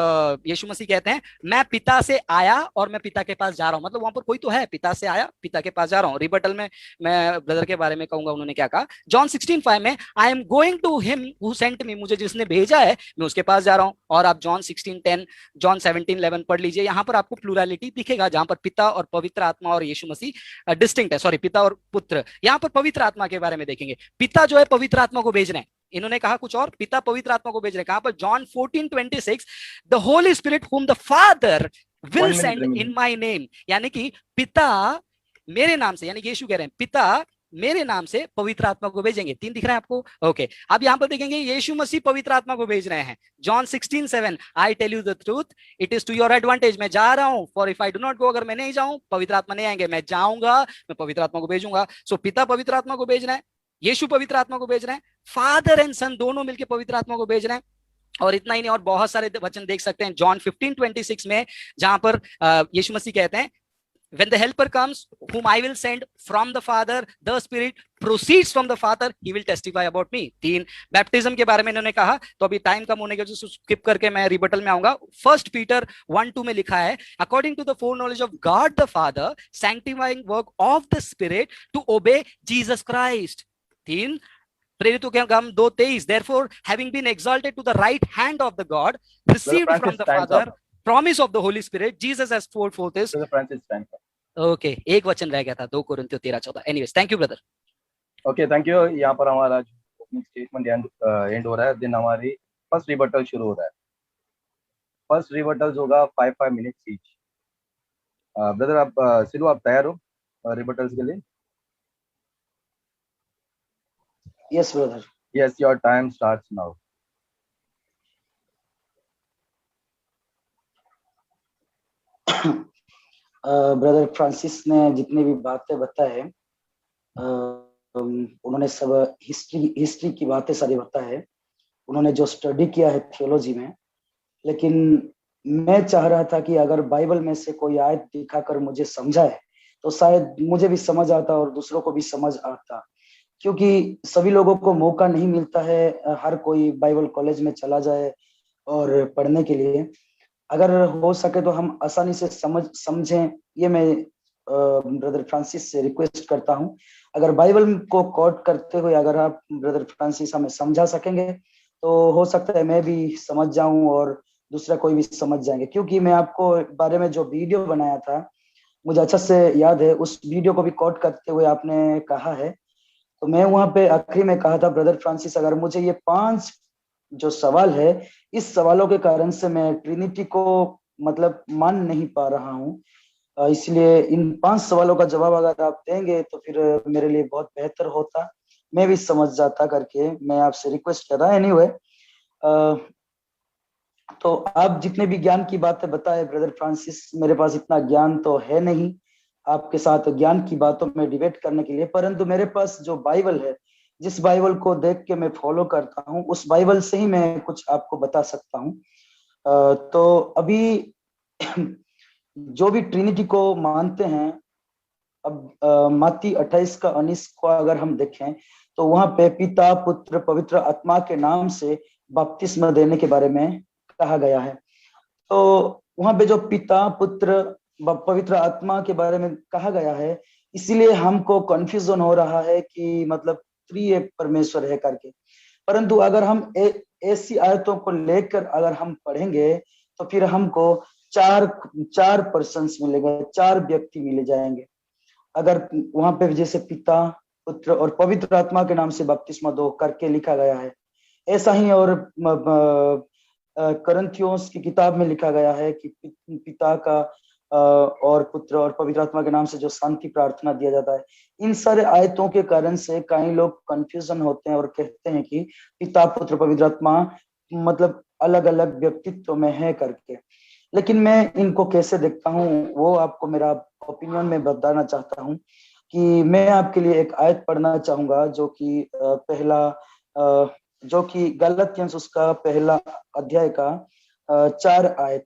यीशु मसीह कहते हैं मैं पिता से आया और मैं पिता के पास जा रहा हूं। मतलब वहां पर कोई तो है, पिता से आया पिता के पास जा रहा हूं। रिबटल में मैं ब्रदर के बारे में कहूंगा उन्होंने क्या कहा। जॉन 16:5 में I am going to him who sent me, मुझे जिसने भेजा है मैं उसके पास जा रहा हूं। और आप जॉन 16:10, जॉन 17:11 पढ़ लीजिए, यहाँ पर आपको प्लूरलिटी दिखेगा जहां पर पिता और पवित्र आत्मा और यीशु मसीह डिस्टिंक्ट है। सॉरी, पिता और पुत्र। यहाँ पर पवित्र आत्मा के बारे में देखेंगे, पिता जो है पवित्र आत्मा को भेज रहे हैं, इन्होंने कहा कुछ और, पिता पवित्र आत्मा को भेज रहे हैं। कहां पर? John 14:26, the Holi spirit whom the father will send in my name, यानी कि पिता मेरे नाम से, यानी यीशु कह रहे हैं पिता मेरे नाम से पवित्र आत्मा को भेजेंगे। तीन दिख रहा है आपको? ओके। अब यहां पर देखेंगे यीशु मसीह पवित्र आत्मा को भेज रहे हैं। John 16:7, I tell you the truth it is to your advantage, मैं जा रहा हूं, for if I do not go, अगर मैं नहीं जाऊं पवित्र आत्मा नहीं आएंगे, मैं जाऊंगा मैं पवित्र आत्मा को भेजूंगा। सो पिता पवित्र आत्मा को भेज रहे हैं, यीशु पवित्र आत्मा को भेज रहे हैं, फादर एंड सन दोनों मिलकर पवित्र आत्मा को भेज रहे हैं। और इतना ही नहीं, और बहुत सारे वचन देख सकते हैं जॉन 15:26 में, जहां पर यीशु मसीह कहते हैं when the helper comes whom I will send from the father, the spirit proceeds from the father, he will testify about me। तीन बैप्टिज्म के बारे में इन्होंने कहा, तो अभी टाइम कम होने के वजह से स्किप करके मैं रिबटल में आऊंगा। 1 पीटर 1:2 में लिखा है according to the foreknowledge of God the Father sanctifying work of the Spirit to obey Jesus Christ. तीन प्रेरितों के काम 2:23, therefore having been exalted to the right hand of the God, received from the father promise of the Holy Spirit, Jesus as fourfold is। Okay, एक वचन रह गया था, 2 कोरिन्थियों 13-14। Anyways, thank you brother. Okay, thank you. यहाँ पर हमारा opening statement and हो रहा है, देन हमारी फर्स्ट रिबटल शुरू हो रहा है। फर्स्ट रिबटल होगा 5 मिनट्स ईच। ब्रदर आप सिलू आप तैयार हो रिबटल्स के लिए? Yes brother. Yes, your time starts now. Brother Francis ने जितनी भी बातें बताए उन्होंने सब हिस्ट्री की बातें सारी बताए, उन्होंने जो स्टडी किया है थियोलॉजी में। लेकिन मैं चाह रहा था कि अगर बाइबल में से कोई आयत दिखाकर मुझे समझाए तो शायद मुझे भी समझ आता और दूसरों को भी समझ आता, क्योंकि सभी लोगों को मौका नहीं मिलता है हर कोई बाइबल कॉलेज में चला जाए और पढ़ने के लिए। अगर हो सके तो हम आसानी से समझें, ये मैं ब्रदर फ्रांसिस से रिक्वेस्ट करता हूं। अगर बाइबल को कोट करते हुए अगर आप ब्रदर फ्रांसिस हमें समझा सकेंगे तो हो सकता है मैं भी समझ जाऊं और दूसरा कोई भी समझ जाएंगे, क्योंकि मैं आपको बारे में जो वीडियो बनाया था मुझे अच्छा से याद है, उस वीडियो को भी कोट करते हुए आपने कहा है। तो मैं वहां पे आखिरी में कहा था ब्रदर फ्रांसिस अगर मुझे ये 5 जो सवाल है, इस सवालों के कारण से मैं ट्रिनिटी को मतलब मान नहीं पा रहा हूँ, इसलिए इन 5 सवालों का जवाब अगर आप देंगे तो फिर मेरे लिए बहुत बेहतर होता, मैं भी समझ जाता करके मैं आपसे रिक्वेस्ट कर रहा हूँ। एनीवे, तो आप जितने भी ज्ञान की बातें बताए ब्रदर फ्रांसिस, मेरे पास इतना ज्ञान तो है नहीं आपके साथ ज्ञान की बातों में डिबेट करने के लिए, परंतु मेरे पास जो बाइबल है, जिस बाइबल को देख के मैं फॉलो करता हूँ, उस बाइबल से ही मैं कुछ आपको बता सकता हूँ। तो अभी जो भी ट्रिनिटी को मानते हैं, अब मत्ती 28:19 को अगर हम देखें तो वहां पे पिता पुत्र पवित्र आत्मा के नाम से बपतिस्मा देने के बारे में कहा गया है। तो वहां पे जो पिता पुत्र पवित्र आत्मा के बारे में कहा गया है, इसीलिए हमको कंफ्यूजन हो रहा है कि मतलब त्रिएक परमेश्वर है करके। परंतु अगर हम ऐसी आयतों को लेकर अगर हम पढ़ेंगे तो फिर हमको चार पर्सन्स मिलेंगे, 4 व्यक्ति मिले जाएंगे। अगर वहां पे जैसे पिता पुत्र और पवित्र आत्मा के नाम से बपतिस्मा दो करके लिखा गया है, ऐसा ही और करंथियों की किताब में लिखा गया है कि पिता का और पुत्र और पवित्र आत्मा के नाम से जो शांति प्रार्थना दिया जाता है। इन सारे आयतों के कारण से कई लोग कंफ्यूजन होते हैं और कहते हैं कि पिता पुत्र पवित्र आत्मा मतलब अलग अलग व्यक्तित्व में है करके। लेकिन मैं इनको कैसे देखता हूँ वो आपको मेरा ओपिनियन में बताना चाहता हूँ कि मैं आपके लिए एक आयत पढ़ना चाहूंगा जो कि जो कि गलतियंस उसका पहला अध्याय का 4 आयत।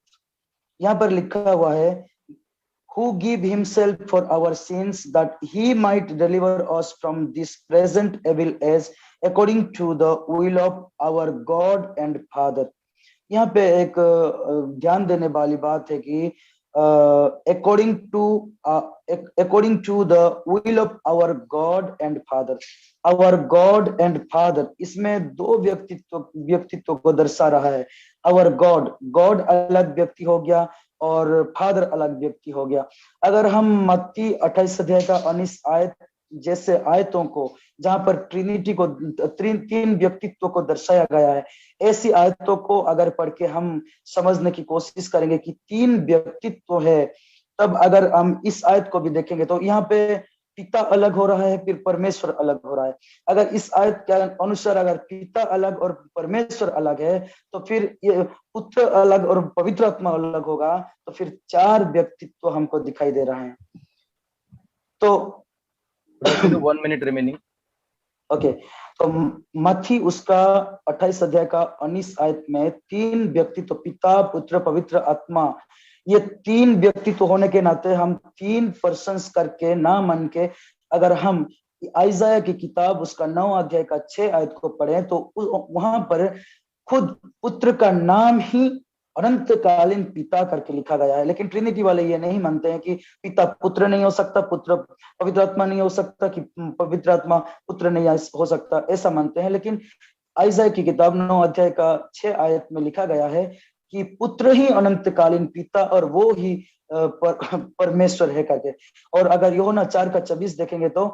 यहाँ पर लिखा हुआ है, who gave himself for our sins that he might deliver us from this present evil age according to the will of our God and Father. यहाँ पे एक ध्यान देने वाली बात है कि according to the will of our God and Father. Our God and Father, इसमें दो व्यक्तित्व को दर्शा रहा है. Our God अलग व्यक्ति हो गया और फादर अलग व्यक्ति हो गया. अगर हम मत्ती 28 अध्याय का 19 आयत जैसे आयतों को, जहां पर ट्रिनिटी को, तीन व्यक्तित्व को दर्शाया गया है, ऐसी आयतों को अगर पढ़ के हम समझने की कोशिश करेंगे कि तीन व्यक्तित्व है, तब अगर हम इस आयत को भी देखेंगे तो यहाँ पे पिता अलग हो रहा है, फिर परमेश्वर अलग हो रहा है. अगर इस आयत के अनुसार अगर पिता अलग और परमेश्वर अलग है, तो फिर ये पुत्र अलग और पवित्र आत्मा अलग होगा, तो फिर चार व्यक्तित्व हमको दिखाई दे रहे हैं. तो 1 minute remaining. ओके, तो मत्ती उसका 28 अध्याय का 19 आयत में तीन व्यक्तित्व, पिता, पुत्र, पवित्र आत्मा, ये तीन व्यक्तित्व होने के नाते हम तीन पर्सन्स करके ना मन के, अगर हम आइजाया की किताब उसका 9 अध्याय का 6 आयत को पढ़ें तो वहां पर खुद पुत्र का नाम ही अनंतकालीन पिता करके लिखा गया है. लेकिन ट्रिनिटी वाले ये नहीं मानते हैं कि पिता पुत्र नहीं हो सकता, पुत्र पवित्र आत्मा नहीं हो सकता, कि पवित्र आत्मा पुत्र नहीं हो सकता, ऐसा मानते हैं. लेकिन आइजाया की किताब 9 अध्याय का 6 आयत में लिखा गया है कि पुत्र ही अनंतकालीन पिता और वो ही परमेश्वर है करके. और अगर यूहन्ना 4 का 24 देखेंगे तो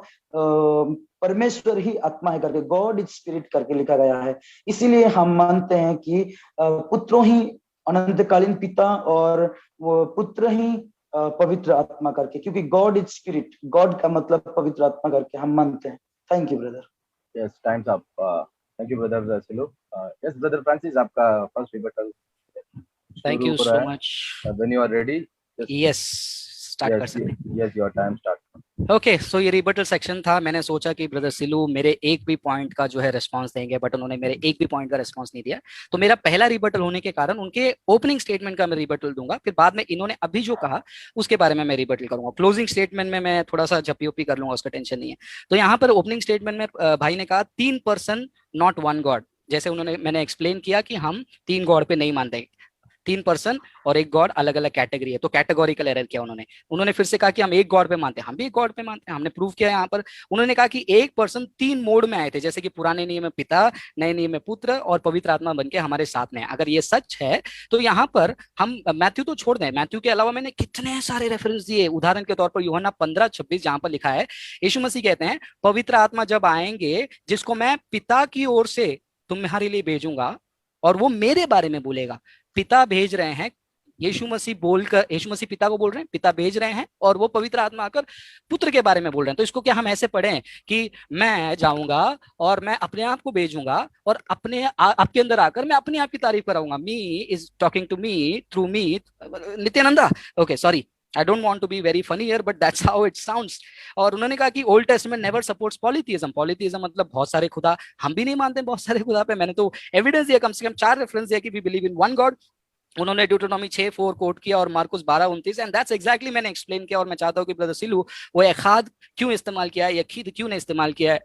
परमेश्वर ही आत्मा है करके, गॉड इज स्पिरिट करके लिखा गया है. इसीलिए हम मानते हैं कि पुत्रों ही अनंतकालीन पिता और वो पुत्र ही पवित्र आत्मा करके, क्योंकि गॉड इज स्पिरिट, गॉड का मतलब पवित्र आत्मा करके हम मानते हैं. Thank you brother. Yes, time's up. Thank you brother Silu. Yes brother Francis, आपका first rebuttal. Thank you so much. When you are ready, yes, start कर सकते हैं. Yes, your time start. Okay, so ये रिबटल सेक्शन था. मैंने सोचा कि brother Silu मेरे एक भी पॉइंट का जो है रिस्पांस देंगे, बट उन्होंने मेरे एक भी पॉइंट का रिस्पांस नहीं दिया. तो मेरा पहला रिबटल होने के कारण उनके ओपनिंग स्टेटमेंट का मैं रिबटल दूंगा, फिर बाद में इन्होंने अभी जो कहा उसके बारे में मैं रिबटल करूंगा. क्लोजिंग स्टेटमेंट में मैं थोड़ा सा झपी कर लूंगा, उसका टेंशन नहीं है. तो यहाँ पर ओपनिंग स्टेटमेंट में भाई ने कहा 3 पर्सन नॉट 1 गॉड. जैसे मैंने एक्सप्लेन किया कि हम 3 गॉड पे नहीं मानते, 3 पर्सन और एक गॉड अलग अलग कैटेगरी है. तो कैटेगोरिकल एरर किया उन्होंने फिर से कहा कि हम एक गॉड पे मानते हैं, हम भी एक गॉड पे मानते हैं. हमने प्रूव किया यहाँ पर. उन्होंने कहा कि एक पर्सन 3 मोड में आए थे, जैसे कि पुराने नियम में पिता, नए नियम में पुत्र और पवित्र आत्मा बनके हमारे साथ में. अगर ये सच है तो यहाँ पर हम मैथ्यू तो छोड़ दें, मैथ्यू के अलावा मैंने कितने सारे रेफरेंस दिए. उदाहरण के तौर पर यूहन्ना 15:26 जहां पर लिखा है, यीशु मसीह कहते हैं पवित्र आत्मा जब आएंगे जिसको मैं पिता की ओर से तुम्हारे लिए भेजूंगा और वो मेरे बारे में बोलेगा. पिता भेज रहे हैं, यीशु मसीह पिता को बोल रहे हैं, पिता भेज रहे हैं, और वो पवित्र आत्मा आकर पुत्र के बारे में बोल रहे हैं. तो इसको क्या हम ऐसे पढ़ें कि मैं जाऊंगा और मैं अपने आप को भेजूंगा और आपके अंदर आकर मैं अपने आप की तारीफ कराऊंगा. Me is talking to me through me. Nithyananda, okay sorry, I don't want to be very funny here, but that's how it sounds. और उन्होंने कहा कि ओल्ड टेस्टमेंट नेवर सपोर्ट्स पॉलीथीइज्म. पॉलीथीइज्म मतलब बहुत सारे खुदा. हम भी नहीं मानते बहुत सारे खुदा पे. मैंने तो एविडेंस दिया, कम से कम 4 रेफरेंस दिया कि वी बिलीव इन 1 गॉड. उन्होंने ड्यूटोनॉमी 6:4 कोट किया और मार्कुस 12:29, एंड दैट्स एग्जैक्टली मैंने एक्सप्लेन किया. और मैं चाहता हूं कि ब्रदर सिलू वो एखाद क्यों इस्तेमाल किया है, यखीद क्यों नहीं इस्तेमाल किया है,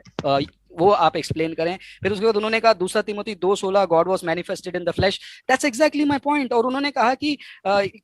वो आप एक्सप्लेन करें. फिर उसके बाद उन्होंने कहा 2 Timothy 2:16 God was manifested in the flash. That's exactly my point. और उन्होंने कहा कि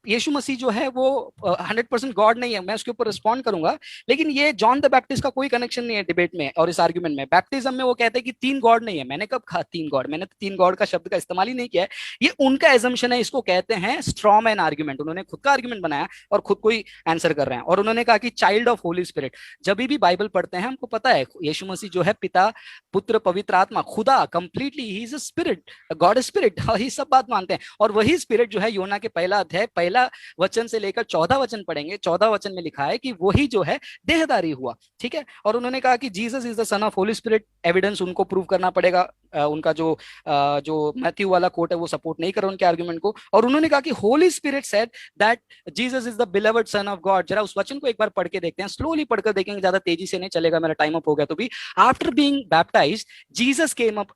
यीशु मसीह जो है वो 100% गॉड नहीं है. मैं उसके ऊपर रिस्पॉन्ड करूंगा, लेकिन ये जॉन द बैप्टिस्ट का कोई कनेक्शन नहीं है डिबेट में और इस आर्ग्यूमेंट में. बैप्टिज्म में वो कहते हैं कि 3 गॉड नहीं है. मैंने कब कहा 3 गॉड? मैंने 3 गॉड का शब्द का इस्तेमाल ही नहीं किया है. ये उनका एजम्पशन है, इसको कहते हैं स्ट्रॉ मैन आर्ग्यूमेंट. उन्होंने खुद का आर्ग्यूमेंट बनाया और खुद को ही आंसर कर रहे हैं. और उन्होंने कहा कि चाइल्ड ऑफ होली स्पिरिट. जब भी बाइबल पढ़ते हैं हमको पता है यीशु मसीह जो है पिता, पुत्र, पवित्र आत्मा, खुदा, completely he is a spirit, God spirit. ये सब बात मानते हैं. और वही स्पिरिट जो है यूहन्ना के पहला अध्याय पहला वचन से लेकर 14 वचन पढ़ेंगे. 14 वचन में लिखा है कि वही जो है देहधारी हुआ. ठीक है. और उन्होंने कहा कि Jesus is the son of Holi spirit. Evidence उनको प्रूव करना पड़ेगा. उनका जो मैथ्यू वाला कोट है वो सपोर्ट नहीं कर रहा उनके आर्गुमेंट को. और उन्होंने कहा कि Holi spirit said that Jesus is the beloved son of God. जरा उस वचन को एक बार पढ़ के देखते हैं, स्लोली पढ़कर देखेंगे, ज्यादा तेजी से नहीं चलेगा, मेरा टाइम अप हो गया तो भी. After being baptised Jesus came up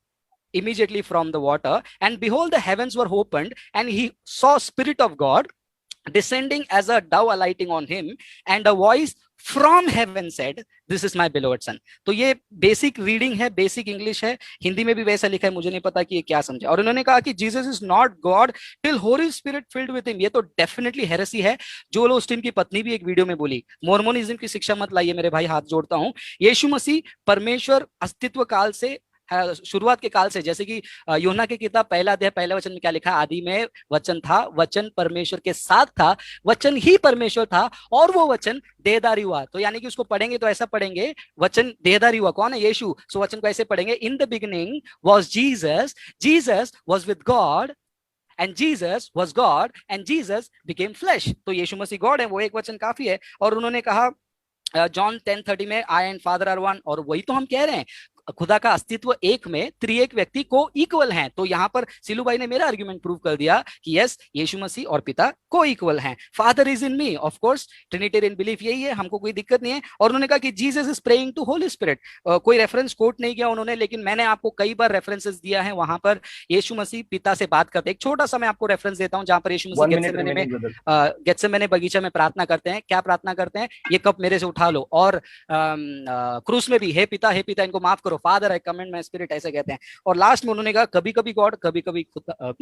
immediately from the water, and behold the heavens were opened and he saw Spirit of God descending as a dove alighting on him, and a voice from heaven said, this is my beloved son. तो ये basic reading है, basic English है, हिंदी में भी वैसा लिखा है, मुझे नहीं पता कि ये क्या समझे। और उन्होंने कहा कि Jesus is not God till Holi spirit filled with him. ये तो डेफिनेटली हेरेसी है। जोएल ओस्टीन की पत्नी भी एक वीडियो में बोली, मोर्मोनिज्म की शिक्षा मत लाइए मेरे भाई, हाथ जोड़ता हूं। यीशु मसीह परमेश्वर अस्तित्व काल से, शुरुआत के काल से, जैसे कि यूहन्ना की किताब पहला अध्याय पहले वचन में क्या लिखा, आदि में वचन था, वचन परमेश्वर के साथ था, वचन ही परमेश्वर था, और वो वचन देहधारी हुआ। तो यानी कि उसको पढ़ेंगे तो ऐसा पढ़ेंगे, वचन देहधारी हुआ। कौन है? यीशु। सो वचन को ऐसे पढ़ेंगे, in the beginning was Jesus, Jesus was with God, and Jesus was God and Jesus became flesh। तो यीशु मसीह गॉड है, वो एक वचन काफी है। और उन्होंने कहा जॉन 10:30 में, आई एंड फादर आर वन। और वही तो हम कह रहे हैं, खुदा का अस्तित्व एक में त्रिएक व्यक्ति को इक्वल हैं। तो यहां पर सिलू भाई ने मेरा आर्गुमेंट प्रूव कर दिया कि यस, यीशु मसीह और पिता को इक्वल हैं। Father is in me, of course Trinitarian belief यही है, हमको कोई दिक्कत नहीं है। और उन्होंने कहा कि Jesus is praying to Holy Spirit. कोई रेफरेंस कोट नहीं किया उन्होंने, लेकिन मैंने आपको कई बार रेफरेंसेस दिया है, वहां पर यीशु मसीह पिता से बात करते हैं। एक छोटा सा मैं आपको रेफरेंस देता हूं, जहां पर यीशु मसीह गेत्सेमने बगीचा में प्रार्थना करते हैं। क्या प्रार्थना करते हैं? ये कप मेरे से उठा लो। और क्रूस में भी, हे पिता इनको माफ करो, father I commend my spirit, ऐसे कहते हैं। और लास्ट में उन्होंने कहा कभी कभी गॉड, कभी कभी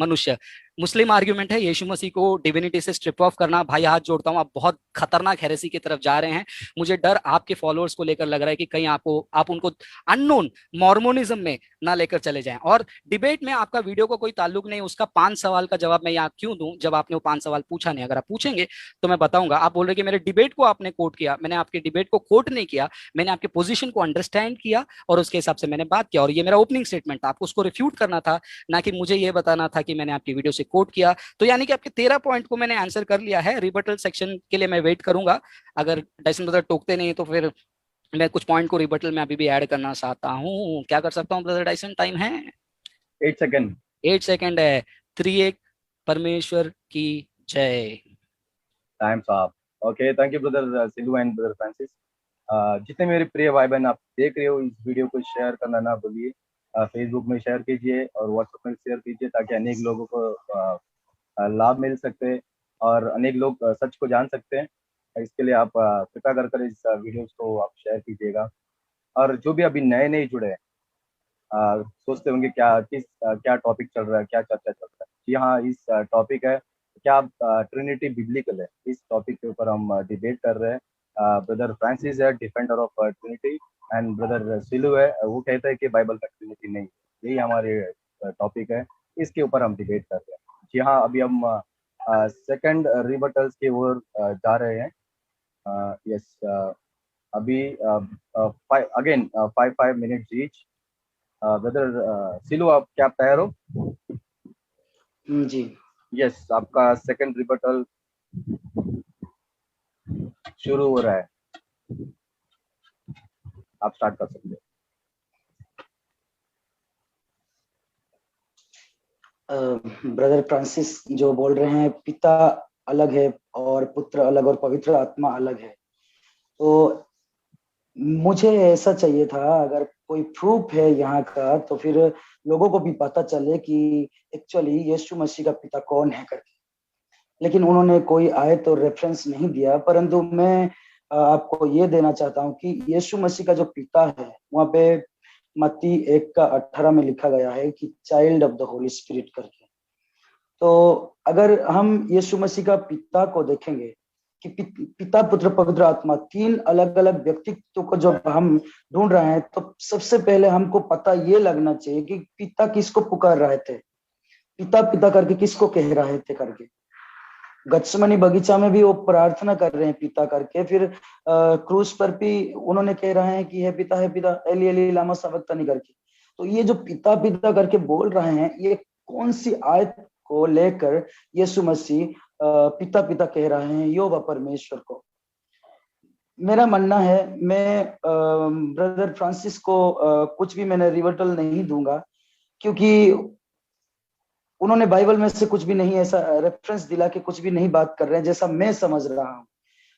मनुष्य। मुस्लिम आर्ग्यूमेंट है यीशु मसीह को डिविनिटी से स्ट्रिप ऑफ करना। भाई हाथ जोड़ता हूं, आप बहुत खतरनाक हेरेसी की तरफ जा रहे हैं। मुझे डर आपके फॉलोअर्स को लेकर लग रहा है कि कहीं आप उनको अननोन मॉर्मोनिज्म में ना लेकर चले जाएं। और डिबेट में आपका वीडियो को कोई ताल्लुक नहीं, उसका 5 सवाल का जवाब मैं यहाँ क्यों दूं जब आपने वो 5 सवाल पूछा नहीं? अगर आप पूछेंगे तो मैं बताऊंगा। आप बोल रहे कि मेरे डिबेट को आपने कोट किया, मैंने आपके डिबेट को कोट नहीं किया, मैंने आपके पोजीशन को अंडरस्टैंड किया और उसके हिसाब से मैंने बात किया। और ये मेरा ओपनिंग स्टेटमेंट था, आपको उसको रिफ्यूट करना था, ना कि मुझे ये बताना था कि मैंने आपकी वीडियो से कोट किया। तो यानी कि आपके 13 पॉइंट को मैंने आंसर कर लिया है। रिबटल सेक्शन के लिए मैं वेट करूंगा। अगर डायसन ब्रदर टोकते नहीं तो फिर मैं कुछ पॉइंट को रिबटल में अभी भी ऐड करना चाहता हूँ। क्या कर सकता हूँ ब्रदर डायसन? टाइम है 8 सेकंड। 8 सेकंड है। त्रिएक परमेश्वर की जय। टाइम साहब। Okay, thank you brother Silu and brother Francis. जितने मेरे प्रिय भाई बहन आप देख रहे हो, इस वीडियो को शेयर करना ना भूलिए। फेसबुक में शेयर कीजिए और व्हाट्सएप में शेयर कीजिए, ताकि अनेक लोगों को लाभ मिल सकते और अनेक लोग सच को जान सकते हैं। इसके लिए आप कृपया कर इस वीडियोस को आप शेयर कीजिएगा। और जो भी अभी नए नए जुड़े हैं, सोचते होंगे क्या टॉपिक चल रहा है, क्या चर्चा चल रहा है। जी हाँ, इस टॉपिक है क्या ट्रिनिटी बिब्लिकल है। इस टॉपिक के ऊपर हम डिबेट कर रहे हैं। ब्रदर फ्रांसिस है defender of Trinity and brother Silu है, वो कहता है कि बाइबल का ट्रिनिटी नहीं। यही हमारे टॉपिक है, इसके ऊपर हम डिबेट कर रहे हैं। जी हाँ, अभी हम सेकंड रिबटल्स की ओर जा रहे हैं। यस, अभी again 5 minutes each. Brother Silu, आप क्या तैयार हो? जी यस, आपका सेकंड रिबटल शुरू हो रहा है, आप स्टार्ट कर सकते हैं। ब्रदर फ्रांसिस जो बोल रहे हैं, पिता अलग है और पुत्र अलग और पवित्र आत्मा अलग है, तो मुझे ऐसा चाहिए था अगर कोई प्रूफ है यहाँ का, तो फिर लोगों को भी पता चले कि एक्चुअली यीशु मसीह का पिता कौन है करके। लेकिन उन्होंने कोई आयत और रेफरेंस नहीं दिया। परंतु मैं आपको ये देना चाहता हूँ कि यीशु मसीह का जो पिता है, वहाँ पे मत्ती 1:18 में लिखा गया है कि child of the Holi spirit करके। तो अगर हम यीशु मसीह का पिता को देखेंगे कि पिता पुत्र पवित्र आत्मा 3 अलग अलग व्यक्तित्व को जब हम ढूंढ रहे हैं, तो सबसे पहले हमको पता ये लगना चाहिए कि पिता किसको पुकार रहे थे, पिता पिता करके किसको कह रहे थे करके। गत्समनी बगीचा में भी वो प्रार्थना कर रहे हैं पिता करके, फिर क्रूस पर भी उन्होंने कह रहे हैं कि हे पिता एली एली लामा सबक्तनी करके। तो ये जो पिता पिता करके बोल रहे हैं, ये कौन सी आयत को लेकर यीशु मसीह पिता पिता कह रहे हैं यहोवा परमेश्वर को? मेरा मानना है, मैं ब्रदर फ्रांसिस को कुछ भी मैंने रिवर्टल नहीं दूंगा, क्योंकि उन्होंने बाइबल में से कुछ भी नहीं ऐसा रेफरेंस दिला के कुछ भी नहीं बात कर रहे हैं जैसा मैं समझ रहा हूँ,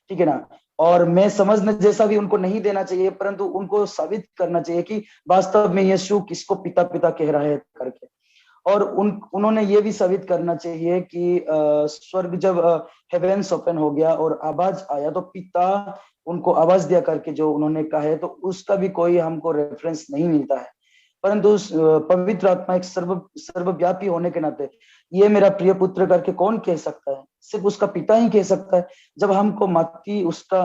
ठीक है ना। और मैं समझने जैसा भी उनको नहीं देना चाहिए, परंतु उनको साबित करना चाहिए कि वास्तव में यीशु किसको पिता पिता कह रहा है करके। और उन्होंने ये भी साबित करना चाहिए कि स्वर्ग जब हेवेंस ओपन हो गया और आवाज आया तो पिता उनको आवाज दिया करके जो उन्होंने कहा है, तो उसका भी कोई हमको रेफरेंस नहीं मिलता है। परंतु पवित्र आत्मा एक सर्वव्यापी होने के नाते ये मेरा प्रिय पुत्र करके कौन कह सकता है? सिर्फ उसका पिता ही कह सकता है। जब हमको मत्ती उसका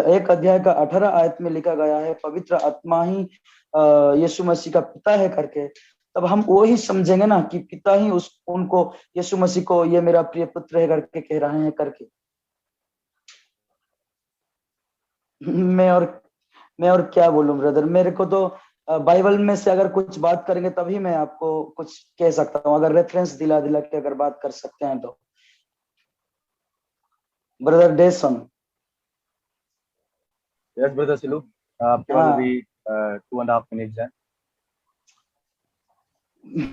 1 अध्याय का 18 आयत में लिखा गया है पवित्र आत्मा ही यीशु मसीह का पिता है करके, तब हम वो ही समझेंगे ना कि पिता ही उनको यीशु मसीह को ये मेरा प्रिय पुत्र है करके कह रहे हैं करके। मैं और क्या बोलूं ब्रदर, मेरे को तो बाइबल में से अगर कुछ बात करेंगे तभी मैं आपको कुछ कह सकता हूँ, अगर रेफरेंस दिला दिला के अगर बात कर सकते हैं तो। ब्रदर डेसन। यस ब्रदर सिलू, आपके पास अभी 2.5 मिनट है।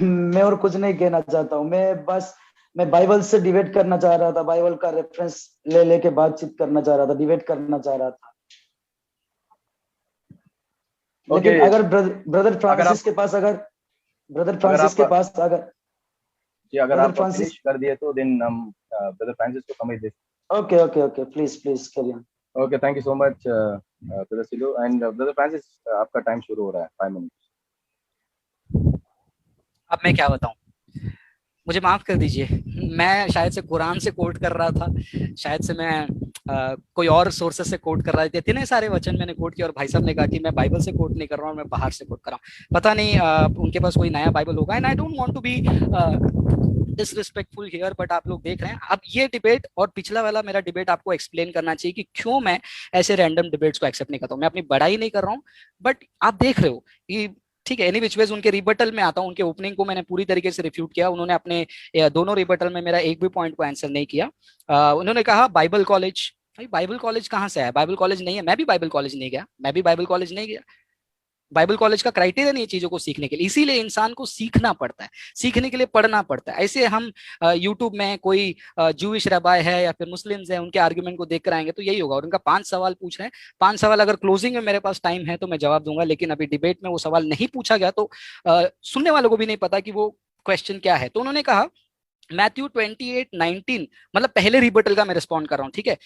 मैं और कुछ नहीं कहना चाहता हूँ, मैं बाइबल से डिबेट करना चाह रहा था, बाइबल का रेफरेंस ले लेके बातचीत करना चाह रहा था, डिबेट करना चाह रहा था। लेकिन अगर ब्रदर फ्रांसिस के पास अगर आप फिनिश कर दिए तो देन हम ब्रदर फ्रांसिस को समय दे। Okay please carry on. Okay, thank you so much brother Silu and brother Francis, आपका टाइम शुरू हो रहा है, 5 मिनट। अब मैं क्या बताऊं, मुझे माफ कर दीजिए, मैं शायद से कुरान से कोट कर रहा था, शायद से मैं कोई और सोर्सेस से कोट कर रहा था। इतने सारे वचन मैंने कोट किया और भाई साहब ने कहा कि मैं बाइबल से कोट नहीं कर रहा हूँ, मैं बाहर से कोट कर रहा हूँ। पता नहीं उनके पास कोई नया बाइबल होगा, and I don't want to be disrespectful here, but आप लोग देख रहे हैं अब ये डिबेट और पिछला वाला मेरा डिबेट आपको एक्सप्लेन करना चाहिए कि क्यों मैं ऐसे रैंडम डिबेट्स को एक्सेप्ट नहीं करता हूँ। मैं अपनी बड़ाई नहीं कर रहा हूँ, बट आप देख रहे हो कि ठीक है, एनी विच वेज उनके रिबटल में आता हूं। उनके ओपनिंग को मैंने पूरी तरीके से रिफ्यूट किया, उन्होंने अपने दोनों रिबटल में मेरा एक भी पॉइंट को आंसर नहीं किया। उन्होंने कहा बाइबल कॉलेज, भाई बाइबल कॉलेज कहाँ से है? बाइबल कॉलेज नहीं है, मैं भी बाइबल कॉलेज नहीं गया, बाइबल कॉलेज का क्राइटेरिया नहीं है चीजों को सीखने के लिए, इसीलिए इंसान को सीखना पड़ता है, सीखने के लिए पढ़ना पड़ता है। ऐसे हम यूट्यूब में कोई जूइश रबाय है या फिर मुस्लिम्स हैं, उनके आर्ग्यूमेंट को देख कर आएंगे तो यही होगा। और उनका 5 सवाल पूछ रहे हैं, 5 सवाल अगर क्लोजिंग में मेरे पास टाइम है तो मैं जवाब दूंगा, लेकिन अभी डिबेट में वो सवाल नहीं पूछा गया तो सुनने वालों को भी नहीं पता कि वो क्वेश्चन क्या है। तो उन्होंने कहा मैथ्यू 28:19, मतलब पहले रिबटल का मैं रिस्पॉन्ड कर रहा हूँ, ठीक है?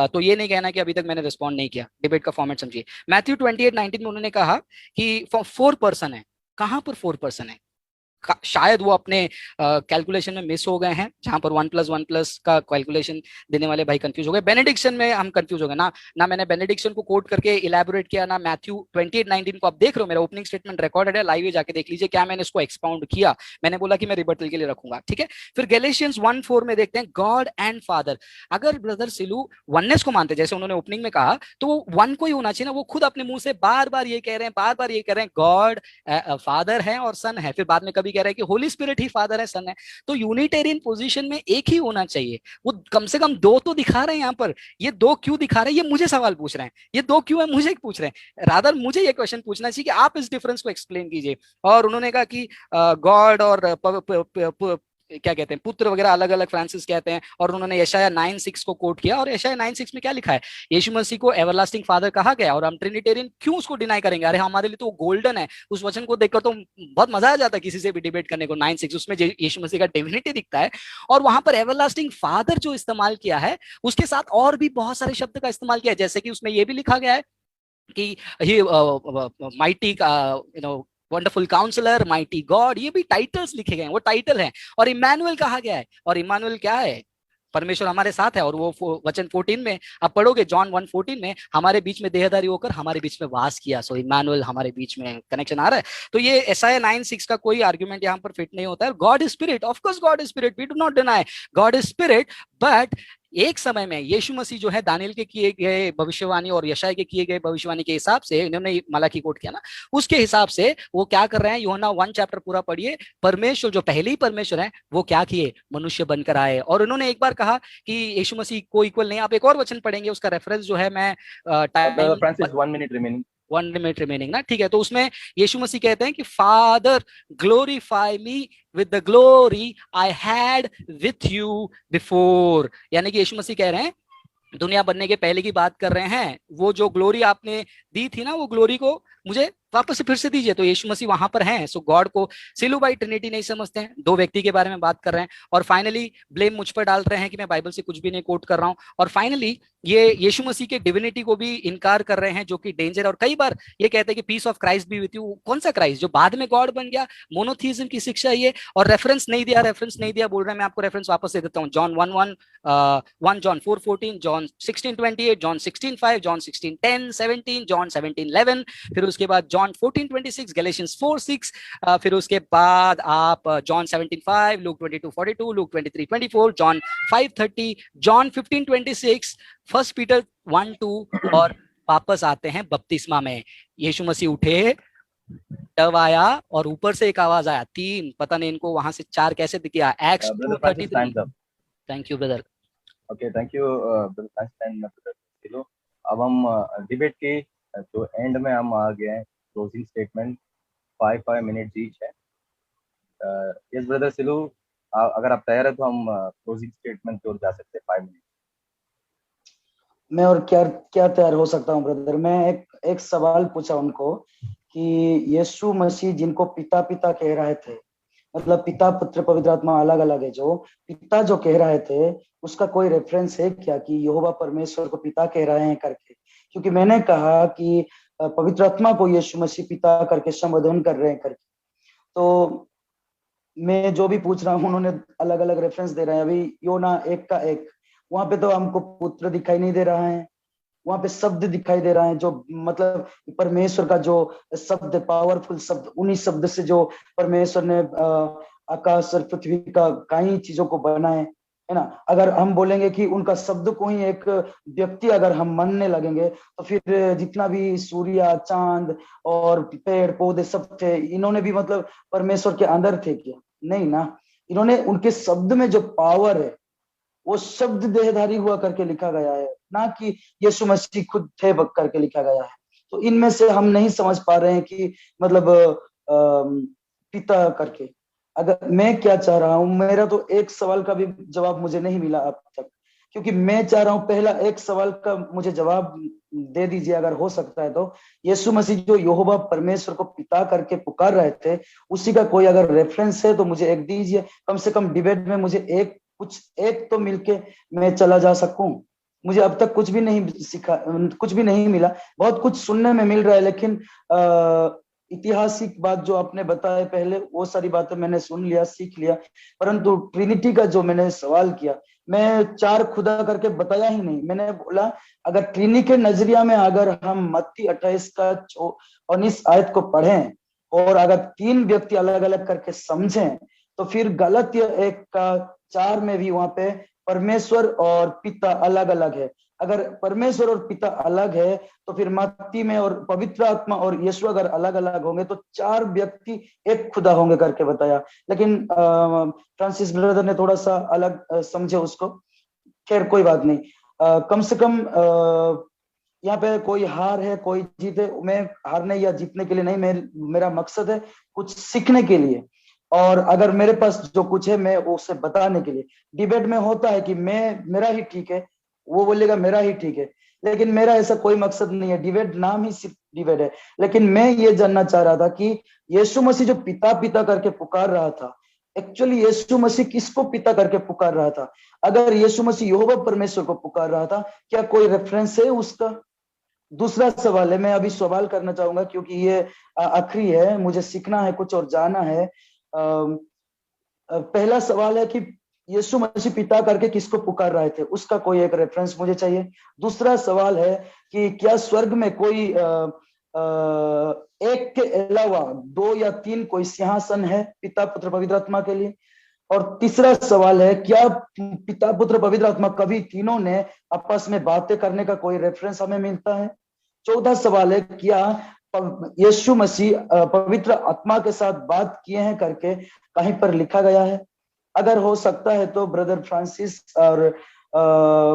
तो ये नहीं कहना कि अभी तक मैंने रिस्पॉन्ड नहीं किया, डिबेट का फॉर्मेट समझिए। मैथ्यू 28:19 में उन्होंने कहा कि 4 पर्सन है। कहां पर 4 पर्सन है? शायद वो अपने कैलकुलेशन में मिस हो गए हैं, जहां पर 1+1+ का कैलकुलेशन देने वाले भाई कंफ्यूज हो गए। बेनेडिक्शन में हम कंफ्यूज हो गए ना मैंने बेनेडिक्शन को कोट करके इलेबोरेट किया, ना मैथ्यू 28:19 को। आप देख रहे हो मेरा ओपनिंग स्टेटमेंट रिकॉर्डेड है, लाइव जाके देख लीजिए क्या मैंने इसको एक्सपाउंड किया। मैंने बोला कि मैं रिबटल के लिए रखूंगा, ठीक है? फिर गैलेशियंस 1:4 में देखते हैं गॉड एंड फादर। अगर ब्रदर सिलू वननेस को मानते जैसे उन्होंने ओपनिंग में कहा, तो वो वन को ही होना चाहिए ना। वो खुद अपने मुंह से बार बार ये कह रहे हैं गॉड फादर है और सन है, फिर बाद में कभी कह रहे हैं कि होली स्पिरिट ही फादर है सन है। तो यूनिटेरियन पोजीशन में एक ही होना चाहिए। वो कम से कम 2 तो दिखा रहे हैं यहाँ पर, ये 2 क्यों दिखा रहे हैं? ये मुझे सवाल पूछ रहे हैं, ये 2 क्यों है मुझे पूछ रहे हैं। रादर मुझे ये क्वेश्चन पूछना चाहिए कि आप इस डिफरेंस को एक्सप्लेन कीजिए। और उन्होंने कहा कि गॉड और क्या कहते हैं पुत्र वगैरह अलग अलग फ्रांसिस कहते हैं, और उन्होंने यशाया 9:6 को कोट किया। और यशाया 9:6 में क्या लिखा है? यीशु मसीह को एवरलास्टिंग फादर कहा गया, और हम ट्रिनिटेरियन क्यों उसको डिनाई करेंगे? अरे हमारे लिए तो गोल्डन है। उस वचन को देखकर तो बहुत मजा आ जाता है किसी से भी डिबेट करने को। 9:6 उसमें यीशु मसीह का डिविनिटी दिखता है, और वहां पर एवरलास्टिंग फादर जो इस्तेमाल किया है उसके साथ और भी बहुत सारे शब्द का इस्तेमाल किया है। जैसे कि उसमें यह भी लिखा गया है कि he mighty wonderful counsellor, mighty God, ये भी टाइटल्स लिखे गए हैं, वो टाइटल हैं। और इमानुएल कहा गया है, और इमानुएल क्या है? परमेश्वर हमारे साथ है। और वो वचन 14 में आप पढ़ोगे, जॉन 1:14 में, हमारे बीच में देहधारी होकर हमारे बीच में वास किया। सो इमानुएल हमारे बीच में कनेक्शन आ रहा है। तो ये यशाया 9:6 का कोई आर्गुमेंट यहाँ पर फिट नहीं होता है। God is spirit, of course God is spirit, we do not deny God is spirit, but एक समय में यीशु मसीह जो है दानियल के किए गए भविष्यवाणी और यशाया के किए गए भविष्यवाणी के हिसाब से, इन्होंने मलाकी कोट किया ना, उसके हिसाब से वो क्या कर रहे हैं? यूहन्ना 1 चैप्टर पूरा पढ़िए। परमेश्वर जो पहले ही परमेश्वर है वो क्या किए? मनुष्य बनकर आए। और उन्होंने एक बार कहा कि यीशु मसीह को इक्वल नहीं। आप एक और वचन पढ़ेंगे, उसका रेफरेंस जो है मैं 1 मिनट रिमेनिंग ना, ठीक है? तो उसमें यीशु मसीह कहते हैं कि father glorify me with the glory I had with you before। यानी कि यीशु मसीह कह रहे हैं, दुनिया बनने के पहले की बात कर रहे हैं, वो जो ग्लोरी आपने दी थी ना, वो ग्लोरी को मुझे वापस से फिर से दीजिए। तो यीशु मसीह वहां पर हैं। सो गॉड को सिलू बाई ट्रिनिटी नहीं समझते हैं, दो व्यक्ति के बारे में बात कर रहे हैं, और फाइनली ब्लेम मुझ पर डाल रहे हैं कि मैं बाइबल से कुछ भी नहीं कोट कर रहा हूं, और फाइनली ये यीशु मसीह के डिविनिटी को भी इनकार कर रहे हैं, जो कि डेंजर। और कई बार ये कहते हैं कि peace of Christ be with you. कौन सा क्राइस्ट जो बाद में गॉड बन गया? मोनोथीइज्म की शिक्षा ये। और रेफरेंस नहीं दिया बोल रहे हैं। मैं आपको रेफरेंस वापस दे देता हूँ। John 1 John 4:14, John 16:28, John 16:5, John 16:10, 17, John 17:11, फिर उसके बाद जॉन 14:26, गैलेशियंस 4:6, फिर उसके बाद आप John 17:5, look 22:42, look 23:24, John 5:30, John 15:26, first Peter 1:2, और वापस आते हैं बपतिस्मा में। यीशु मसीह उठे, तब आया, और ऊपर से एक आवाज आया, 3, पता नहीं इनको वहां से 4 कैसे दिखा। Acts 2:33। Thank you brother. Okay, thank you brother. अब हम डिबेट के जो एंड में हम आ गए हैं, क्लोजिंग स्टेटमेंट 5 मिनट ईच है। यस ब्रदर सिलू, अगर आप तैयार है तो हम क्लोजिंग स्टेटमेंट की ओर जा सकते हैं 5 मिनट। मैं और क्या क्या तैयार हो सकता हूँ ब्रदर। मैं एक सवाल पूछा उनको कि यीशु मसीह जिनको पिता पिता कह रहे थे, मतलब पिता पुत्र पवित्र आत्मा अलग अलग है, जो पिता जो कह रहे थे उसका कोई रेफरेंस है क्या कि यहोवा परमेश्वर को पिता कह रहे हैं करके? क्योंकि मैंने कहा कि पवित्र आत्मा को यीशु मसीह पिता करके संबोधन कर रहे हैं करके, तो मैं जो भी पूछ रहा हूँ उन्होंने अलग अलग रेफरेंस दे रहे हैं। अभी योना 1 का 1, वहां पे तो हमको पुत्र दिखाई नहीं दे रहा है, वहां पे शब्द दिखाई दे रहा है, जो मतलब परमेश्वर का जो शब्द, पावरफुल शब्द, उन्हीं शब्द से जो परमेश्वर ने आकाश और पृथ्वी का कई चीजों को बनाए, है ना। अगर हम बोलेंगे कि उनका शब्द को ही एक व्यक्ति अगर हम मानने लगेंगे तो फिर जितना भी सूर्य, चांद और पेड़ पौधे सब थे, इन्होंने भी मतलब परमेश्वर के अंदर थे क्या? नहीं ना। इन्होंने, उनके शब्द में जो पावर है वो शब्द देहधारी हुआ करके लिखा गया है, ना कि यीशु मसीह खुद थे करके लिखा गया है। तो इनमें से हम नहीं समझ पा रहे हैं कि मतलब पिता करके। अगर मैं क्या चाह रहा हूं, मेरा तो एक सवाल का भी जवाब मुझे नहीं मिला अब तक, क्योंकि मैं चाह रहा हूं पहला एक सवाल का मुझे जवाब दे दीजिए अगर हो सकता है तो। यीशु मसीह जो यहोवा परमेश्वर को पिता करके पुकार रहे थे, उसी का कोई अगर रेफरेंस है तो मुझे एक दीजिए। कम से कम डिबेट में मुझे एक तो मिलके मैं चला जा सकूं। मुझे अब तक कुछ भी नहीं सीखा, कुछ भी नहीं मिला। बहुत कुछ सुनने में मिल रहा है, लेकिन ऐतिहासिक बात जो आपने बताया पहले, वो सारी बातें मैंने सुन लिया, सीख लिया, परंतु ट्रिनिटी का जो मैंने सवाल किया, मैं 4 खुदा करके बताया ही नहीं। मैंने बोला अगर ट्रिनिटी के नजरिया में अगर हम मत्ती 28 का 19 आयत को पढ़ें और अगर 3 व्यक्ति अलग अलग करके समझें, तो फिर गलतिया 1 का 4 में भी वहां पे परमेश्वर और पिता अलग अलग है। अगर परमेश्वर और पिता अलग है तो फिर मत्ती में और पवित्र आत्मा और यीशु अगर अलग अलग होंगे तो 4 व्यक्ति एक खुदा होंगे करके बताया। लेकिन फ्रांसिस ब्रदर ने थोड़ा सा अलग समझे उसको। खैर कोई बात नहीं। कम से कम यहाँ पे कोई हार है कोई जीत है, मैं हारने या जीतने के लिए नहीं, मेरा मकसद है कुछ सीखने के लिए, और अगर मेरे पास जो कुछ है मैं उसे बताने के लिए। डिबेट में होता है कि मेरा ही ठीक है, वो बोलेगा मेरा ही ठीक है, लेकिन मेरा ऐसा कोई मकसद नहीं है। डिबेट नाम ही सिर्फ डिबेट है। लेकिन मैं ये जानना चाह रहा था कि यीशु मसीह जो पिता पिता करके पुकार रहा था, एक्चुअली यीशु मसीह किसको पिता करके पुकार रहा था? अगर यीशु मसीह यहोवा परमेश्वर को पुकार रहा था, क्या कोई रेफरेंस है उसका? दूसरा सवाल है, मैं अभी सवाल करना चाहूंगा क्योंकि ये आखिरी है, मुझे सीखना है कुछ और जाना है। पहला सवाल है कि यीशु मसीह पिता करके किसको पुकार रहे थे, उसका कोई एक रेफरेंस मुझे चाहिए। दूसरा सवाल है कि क्या स्वर्ग में कोई एक के अलावा 2 या 3 कोई सिंहासन है पिता पुत्र पवित्र आत्मा के लिए? और तीसरा सवाल है, क्या पिता पुत्र पवित्र आत्मा कभी तीनों ने आपस में बातें करने का कोई रेफरेंस हमें मिलता है? चौथा सवाल है, क्या यीशु मसीह पवित्र आत्मा के साथ बात किए हैं करके कहीं पर लिखा गया है? अगर हो सकता है तो ब्रदर फ्रांसिस और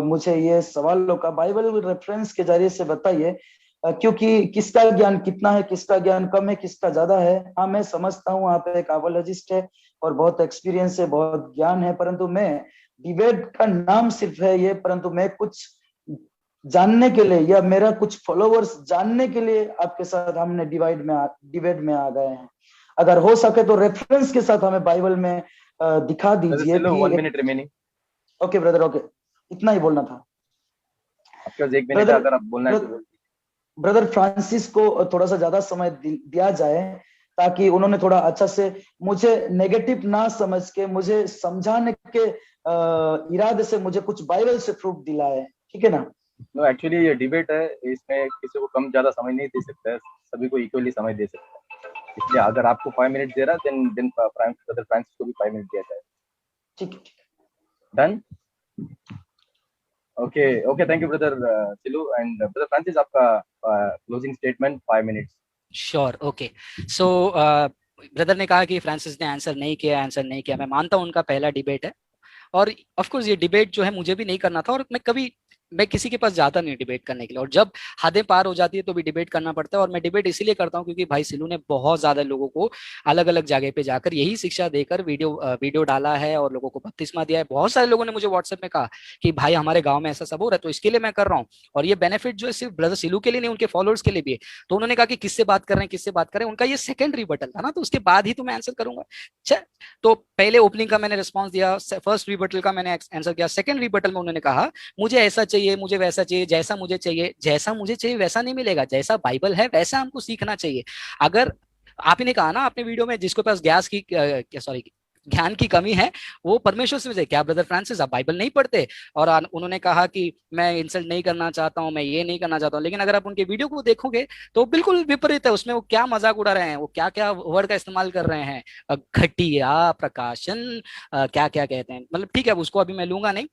मुझे ये सवालों का बाइबल रेफरेंस के जरिए से बताइए, क्योंकि किसका ज्ञान कितना है, किसका ज्ञान कम है, किसका ज्यादा है। हाँ, मैं समझता हूँ आप एक आर्कोलॉजिस्ट है और बहुत एक्सपीरियंस है, बहुत ज्ञान है, परंतु मैं डिबेट का नाम सिर्फ है ये, परंतु मैं कुछ जानने के लिए या मेरा कुछ फॉलोवर्स जानने के लिए आपके साथ हमने डिबेट में आ गए हैं। अगर हो सके तो रेफरेंस के साथ हमें बाइबल में दिखा दीजिए कि 1 minute remaining. Okay brother, okay, इतना ही बोलना था। आपके पास 1 मिनट है, ब्रदर अगर आप बोलना है तो बोल। ब्रदर फ्रांसिस को थोड़ा सा ज्यादा समय दिया जाए, ताकि उन्होंने थोड़ा अच्छा से मुझे नेगेटिव ना समझ के मुझे समझाने के इरादे से मुझे कुछ बाइबल से प्रूफ दिलाए, ठीक है ना। नो, एक्चुअली ये डिबेट है, इसमें किसी को कम ज्यादा समय नहीं दे सकता है, सभी को इक्वली समय दे सकता है। इसलिए अगर आपको 5 मिनट दे रहा है, देन फ्रांसिस को भी 5 मिनट दिया जाए। ठीक है। Done. Okay okay, thank you brother Silu and brother Francis, आपका closing statement 5 minutes. Sure, okay. So brother ने कहा कि फ्रांसिस ने आंसर नहीं किया। मैं मानता हूं उनका पहला डिबेट है, और ऑफ कोर्स ये डिबेट जो है मुझे भी नहीं करना था, और मैं किसी के पास जाता नहीं डिबेट करने के लिए, और जब हदें पार हो जाती है तो भी डिबेट करना पड़ता है। और मैं डिबेट इसीलिए करता हूँ क्योंकि भाई सिलू ने बहुत ज्यादा लोगों को अलग अलग जगह पे जाकर यही शिक्षा देकर वीडियो डाला है और लोगों को बपतिस्मा दिया है। बहुत सारे लोगों ने मुझे व्हाट्सएप में कहा कि भाई हमारे गाँव में ऐसा सब हो रहा है, तो इसके लिए मैं कर रहा हूँ। और ये बेनिफिट जो है सिर्फ ब्रदर सिलू के लिए नहीं, उनके फॉलोअर्स के लिए भी है। तो उन्होंने कहा कि किससे बात कर रहे हैं, उनका ये सेकंड रिबटल था ना, तो उसके बाद ही तो मैं आंसर करूंगा। तो पहले ओपनिंग का मैंने रिस्पॉन्स दिया, फर्स्ट रिबटल का मैंने आंसर किया, सेकंड रिबटल में उन्होंने कहा मुझे ऐसा चाहिए, मुझे वैसा चाहिए, जैसा मुझे चाहिए वैसा नहीं मिलेगा, जैसा बाइबल है वैसा हमको सीखना चाहिए। अगर आप ही ने कहा ना अपने वीडियो में, जिसके पास ज्ञान की कमी है वो परमेश्वर से पूछे। क्या ब्रदर फ्रांसिस आप बाइबल नहीं पढ़ते? और उन्होंने कहा कि मैं इंसल्ट नहीं करना चाहता हूं, मैं ये नहीं करना चाहता हूं, लेकिन अगर आप उनके वीडियो को देखोगे तो बिल्कुल विपरीत है। उसमें वो क्या मजाक उड़ा रहे हैं, वो क्या क्या वर्ड का इस्तेमाल कर रहे हैं, घटिया, प्रकाशन, क्या क्या कहते हैं, मतलब ठीक है, उसको अभी मैं लूंगा नहीं।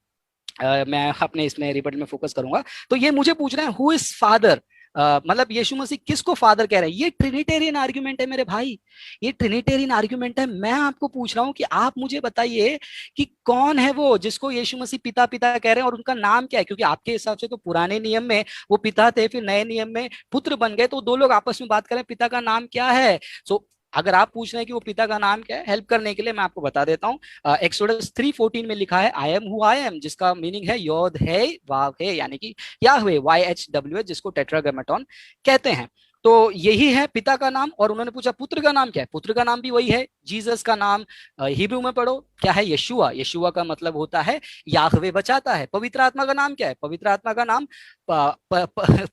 मैं अपने इसमें रिबट में फोकस करूंगा। तो ये मुझे पूछ रहे हैं हु इज फादर, मतलब यीशु मसीह किसको फादर कह रहे हैं। ये ट्रिनिटेरियन आर्ग्यूमेंट है मेरे भाई, ये ट्रिनिटेरियन आर्ग्यूमेंट है। मैं आपको पूछ रहा हूं कि आप मुझे बताइए कि कौन है वो जिसको यीशु मसीह पिता पिता कह रहे हैं, और उनका नाम क्या है। क्योंकि आपके हिसाब से तो पुराने नियम में वो पिता थे, फिर नए नियम में पुत्र बन गए, तो दो लोग आपस में बात करें पिता का नाम क्या है। सो अगर आप पूछ रहे हैं कि वो पिता का नाम क्या है, हेल्प करने के लिए मैं आपको बता देता हूँ। एक्सोडस 3:14 में लिखा है I am who I am, जिसका मीनिंग है योद है वाव है, यानी कि याहवे, YHWH, जिसको टेट्राग्रामेटोन कहते हैं। तो यही है पिता का नाम। और उन्होंने पूछा पुत्र का नाम क्या है, पुत्र का नाम भी वही है, जीसस का नाम हिब्रू में पढ़ो क्या है, यशुआ। यशुआ का मतलब होता है याहवे बचाता है। पवित्र आत्मा का नाम क्या है, पवित्र आत्मा का नाम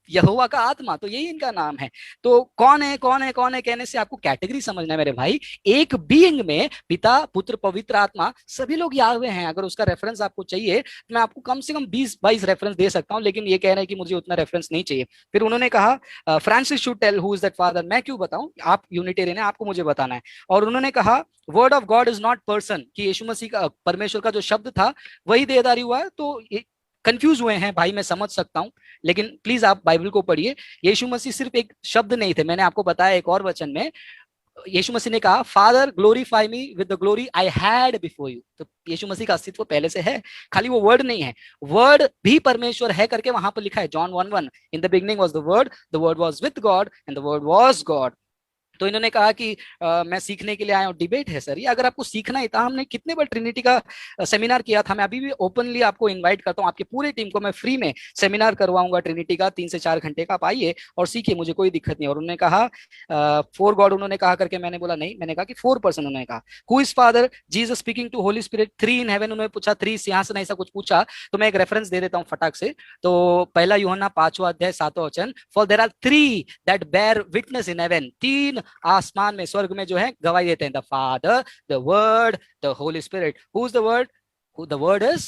यहोवा का आत्मा, तो यही इनका नाम है। तो कौन है कहने से आपको कैटेगरी समझना है मेरे भाई। एक बीइंग में पिता, पुत्र, पवित्र आत्मा, सभी लोग याहवे हैं। अगर उसका रेफरेंस आपको चाहिए तो मैं आपको कम से कम 20-22 रेफरेंस दे सकता हूं, लेकिन ये कह रहे हैं कि मुझे उतना रेफरेंस नहीं चाहिए। फिर उन्होंने कहा Francis should tell who is that father. मैं क्यों बताऊं, आप यूनिटेरियन है, आपको मुझे बताना है। और उन्होंने कहा word of God is not person, कि यीशु मसीह का, परमेश्वर का जो शब्द था वही देहधारी हुआ है। तो कंफ्यूज हुए हैं भाई, मैं समझ सकता हूं, लेकिन प्लीज आप बाइबल को पढ़िए। यीशु मसीह सिर्फ एक शब्द नहीं थे, मैंने आपको बताया एक और वचन में यीशु मसीह ने कहा father glorify me with the glory I had before you. तो यीशु मसीह का अस्तित्व पहले से है, खाली वो वर्ड नहीं है, वर्ड भी परमेश्वर है करके वहां पर लिखा है। John 1:1, in the beginning was the word was with God and the word was God. तो इन्होंने कहा कि मैं सीखने के लिए आया हूँ। डिबेट है सर ये, अगर आपको सीखना ही था, हमने कितने बार ट्रिनिटी का सेमिनार किया था। मैं अभी भी ओपनली आपको इनवाइट करता हूँ, आपकी पूरी टीम को मैं फ्री में सेमिनार करवाऊंगा ट्रिनिटी का, 3 से 4 घंटे का। आप आइए और सीखिए, मुझे कोई दिक्कत नहीं। और उन्होंने कहा 4 गॉड उन्होंने कहा करके, मैंने बोला नहीं, मैंने कहा कि 4 पर्सन। उन्होंने कहा who is father, Jesus speaking to Holy Spirit, 3 in heaven. उन्होंने पूछा 3 सिंहासन, ऐसा कुछ पूछा। तो मैं एक रेफरेंस दे देता हूँ फटाक से। तो पहला यूहन्ना 5वां अध्याय 7वां वचन, for there are 3 that bear witness in heaven, 3 आसमान में, स्वर्ग में जो है गवाही देते हैं, the father, the word, the Holi spirit. Who is the word? The word is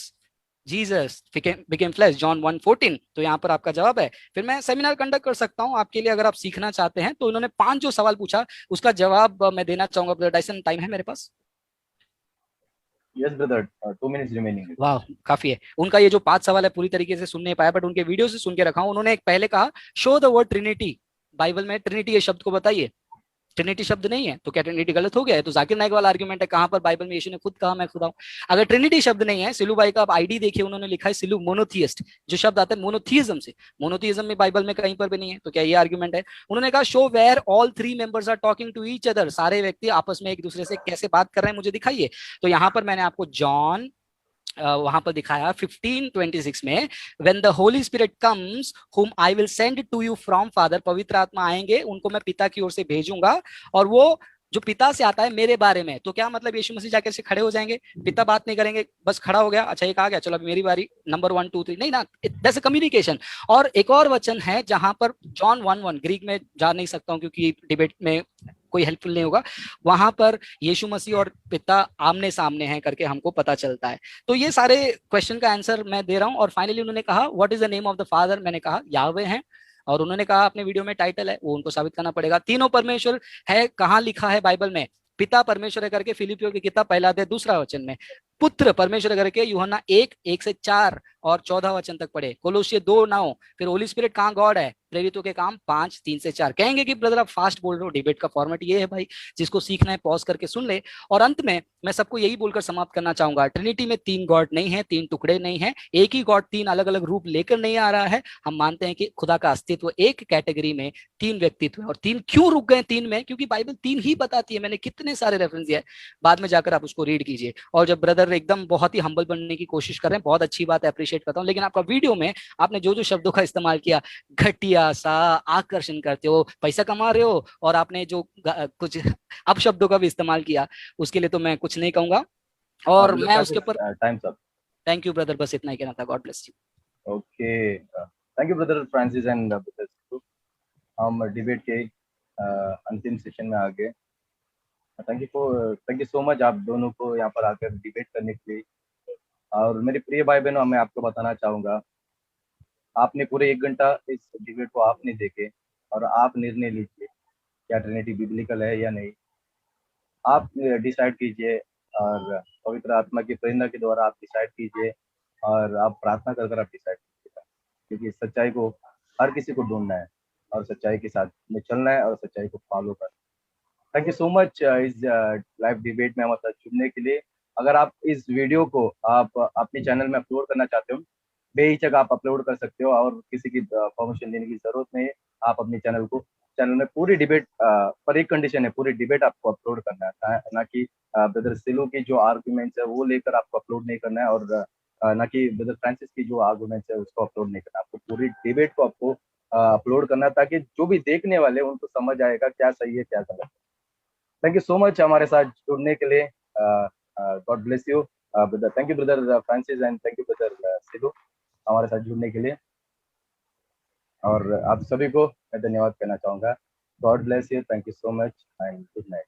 Jesus became flesh, John 1:14। तो यहाँ पर आपका जवाब है। फिर मैं सेमिनार कंडक्ट कर सकता हूँ आपके लिए, अगर आप सीखना चाहते हैं तो। इन्होंने 5 जो सवाल पूछा उसका जवाब मैं देना चाहूंगा। ब्रदर डायसन, टाइम है मेरे पास? Yes brother, 2 minutes remaining. वाह, काफी है। उनका ये जो 5 सवाल है पूरी तरीके से सुन नहीं पाया, बट उनके वीडियो से सुन के रखा हूं। उन्होंने एक पहले कहा show the word Trinity, Bible में ट्रिनिटी ये शब्द को बताइए। ट्रिनिटी शब्द नहीं है तो क्या ट्रिनिटी गलत हो गया है? तो जाकिर नाइक वाला आर्गुमेंट है, कहां पर बाइबल में यीशु ने खुद कहा मैं खुदा हूं। अगर ट्रिनिटी शब्द नहीं है, सिलू भाई का आप आईडी देखिए, उन्होंने लिखा है सिलू मोनोथियस्ट, जो शब्द आता है मोनोथियज्म से। मोनोथियज्म में बाइबल में कहीं पर भी नहीं है, तो क्या ये आर्गुमेंट है? उन्होंने कहा show where all 3 members are talking to each other, सारे व्यक्ति आपस में एक दूसरे से कैसे बात कर रहे हैं मुझे दिखाइए। तो यहां पर मैंने आपको जॉन वहां पर दिखाया 15:26 में, when the Holi spirit comes whom I will send to you from Father, पवित्र आत्मा आएंगे, उनको मैं पिता की ओर से भेजूंगा, और वो जो पिता से आता है मेरे बारे में। तो क्या मतलब यीशु मसीह जाके से खड़े हो जाएंगे, पिता बात नहीं करेंगे, बस खड़ा हो गया, अच्छा एक आ गया, चलो अभी मेरी बारी, नंबर 1 2 3, नहीं ना, दैट्स अ कम्युनिकेशन। और एक और वचन है जहां पर जॉन 1:1, ग्रीक में जा नहीं सकता हूं क्योंकि डिबेट में कोई हेल्पफुल नहीं होगा, वहां पर यीशु मसीह और पिता आमने सामने हैं करके हमको पता चलता है। तो ये सारे क्वेश्चन का आंसर मैं दे रहा हूं। और फाइनली उन्होंने कहा what is the name of the father, मैंने कहा याहवे है, और उन्होंने कहा अपने वीडियो में टाइटल है, वो उनको साबित करना पड़ेगा। तीनों परमेश्वर है, कहाँ लिखा है बाइबल में, पिता परमेश्वर है करके फिलिपियों की किताब पहला अध्याय 2 वचन में, पुत्र परमेश्वर करके यूहन्ना 1:1 से 4 और 14 वचन तक पढ़े, कोलोसिये 2:9, फिर होली स्पिरिट कहाँ गॉड है, प्रेरितों के काम 5:3 से 4। कहेंगे कि ब्रदर आप फास्ट बोल रहे हो, डिबेट का फॉर्मेट ये है भाई, जिसको सीखना है पॉज करके सुन ले। और अंत में मैं सबको यही बोलकर समाप्त करना चाहूंगा, ट्रिनिटी में 3 गॉड नहीं है, 3 टुकड़े नहीं है, एक ही गॉड 3 अलग अलग रूप लेकर नहीं आ रहा है। हम मानते हैं कि खुदा का अस्तित्व एक कैटेगरी में, 3 व्यक्तित्व है। और 3 क्यों रुक गए 3 में, क्योंकि बाइबल 3 ही बताती है, मैंने कितने सारे रेफरेंस दिया है, बाद में जाकर आप उसको रीड कीजिए। और जब ब्रदर एकदम बहुत ही हम्बल बनने की कोशिश कर रहे हैं, बहुत अच्छी बात है, अप्रिशिएट करता हूं, लेकिन आपका वीडियो में आपने जो जो शब्दों का इस्तेमाल किया, घटिया सा, आकर्षण करते हो, पैसा कमा रहे हो, और आपने जो कुछ अपशब्दों का भी इस्तेमाल किया, उसके लिए तो मैं कुछ नहीं कहूंगा। और ब्रदर मैं उसके फ्रांसिस, ऊपर times up. Thank you brother, बस इतना ही कहना था। God bless you. Okay, thank you brother Francis and brother Sidhu. हम डिबेट के अंतिम सेशन में आ गए। थैंक यू सो मच आप दोनों को यहाँ पर आकर डिबेट करने के लिए। और मेरे प्रिय भाई बहनों, मैं आपको बताना चाहूँगा, आपने पूरे 1 घंटा इस डिबेट को आपने देखे और आप निर्णय लीजिए क्या ट्रिनिटी बिब्लिकल है या नहीं। आप डिसाइड कीजिए, और पवित्र आत्मा की प्रेरणा के द्वारा आप डिसाइड कीजिए, और आप प्रार्थना कर कर आप डिसाइड कीजिएगा, क्योंकि सच्चाई को हर किसी को ढूंढना है, और सच्चाई के साथ में चलना है, और सच्चाई को फॉलो करना है। थैंक यू सो मच इस लाइव डिबेट में हमारे साथ जुड़ने के लिए। अगर आप इस वीडियो को आप अपने चैनल में अपलोड करना चाहते हो, बेहिचक आप अपलोड कर सकते हो, और किसी की परमिशन लेने की जरूरत नहीं है। आप अपने चैनल में पूरी डिबेट, पर एक कंडीशन है, पूरी डिबेट आपको अपलोड करना है, ना कि ब्रदर सिलू की जो आर्ग्यूमेंट्स है वो लेकर आपको अपलोड नहीं करना है, और ना कि ब्रदर फ्रांसिस की जो आर्ग्यूमेंट्स है उसको अपलोड नहीं करना है। आपको पूरी डिबेट को आपको अपलोड करना है, ताकि जो भी देखने वाले हैं उनको समझ आएगा क्या सही है क्या गलत है। थैंक यू सो मच हमारे साथ जुड़ने के लिए। God bless you brother. Thank you brother Francis, and thank you brother Silu हमारे साथ जुड़ने के लिए। और आप सभी को मैं धन्यवाद कहना चाहूँगा। God bless you, thank you so much, and good night.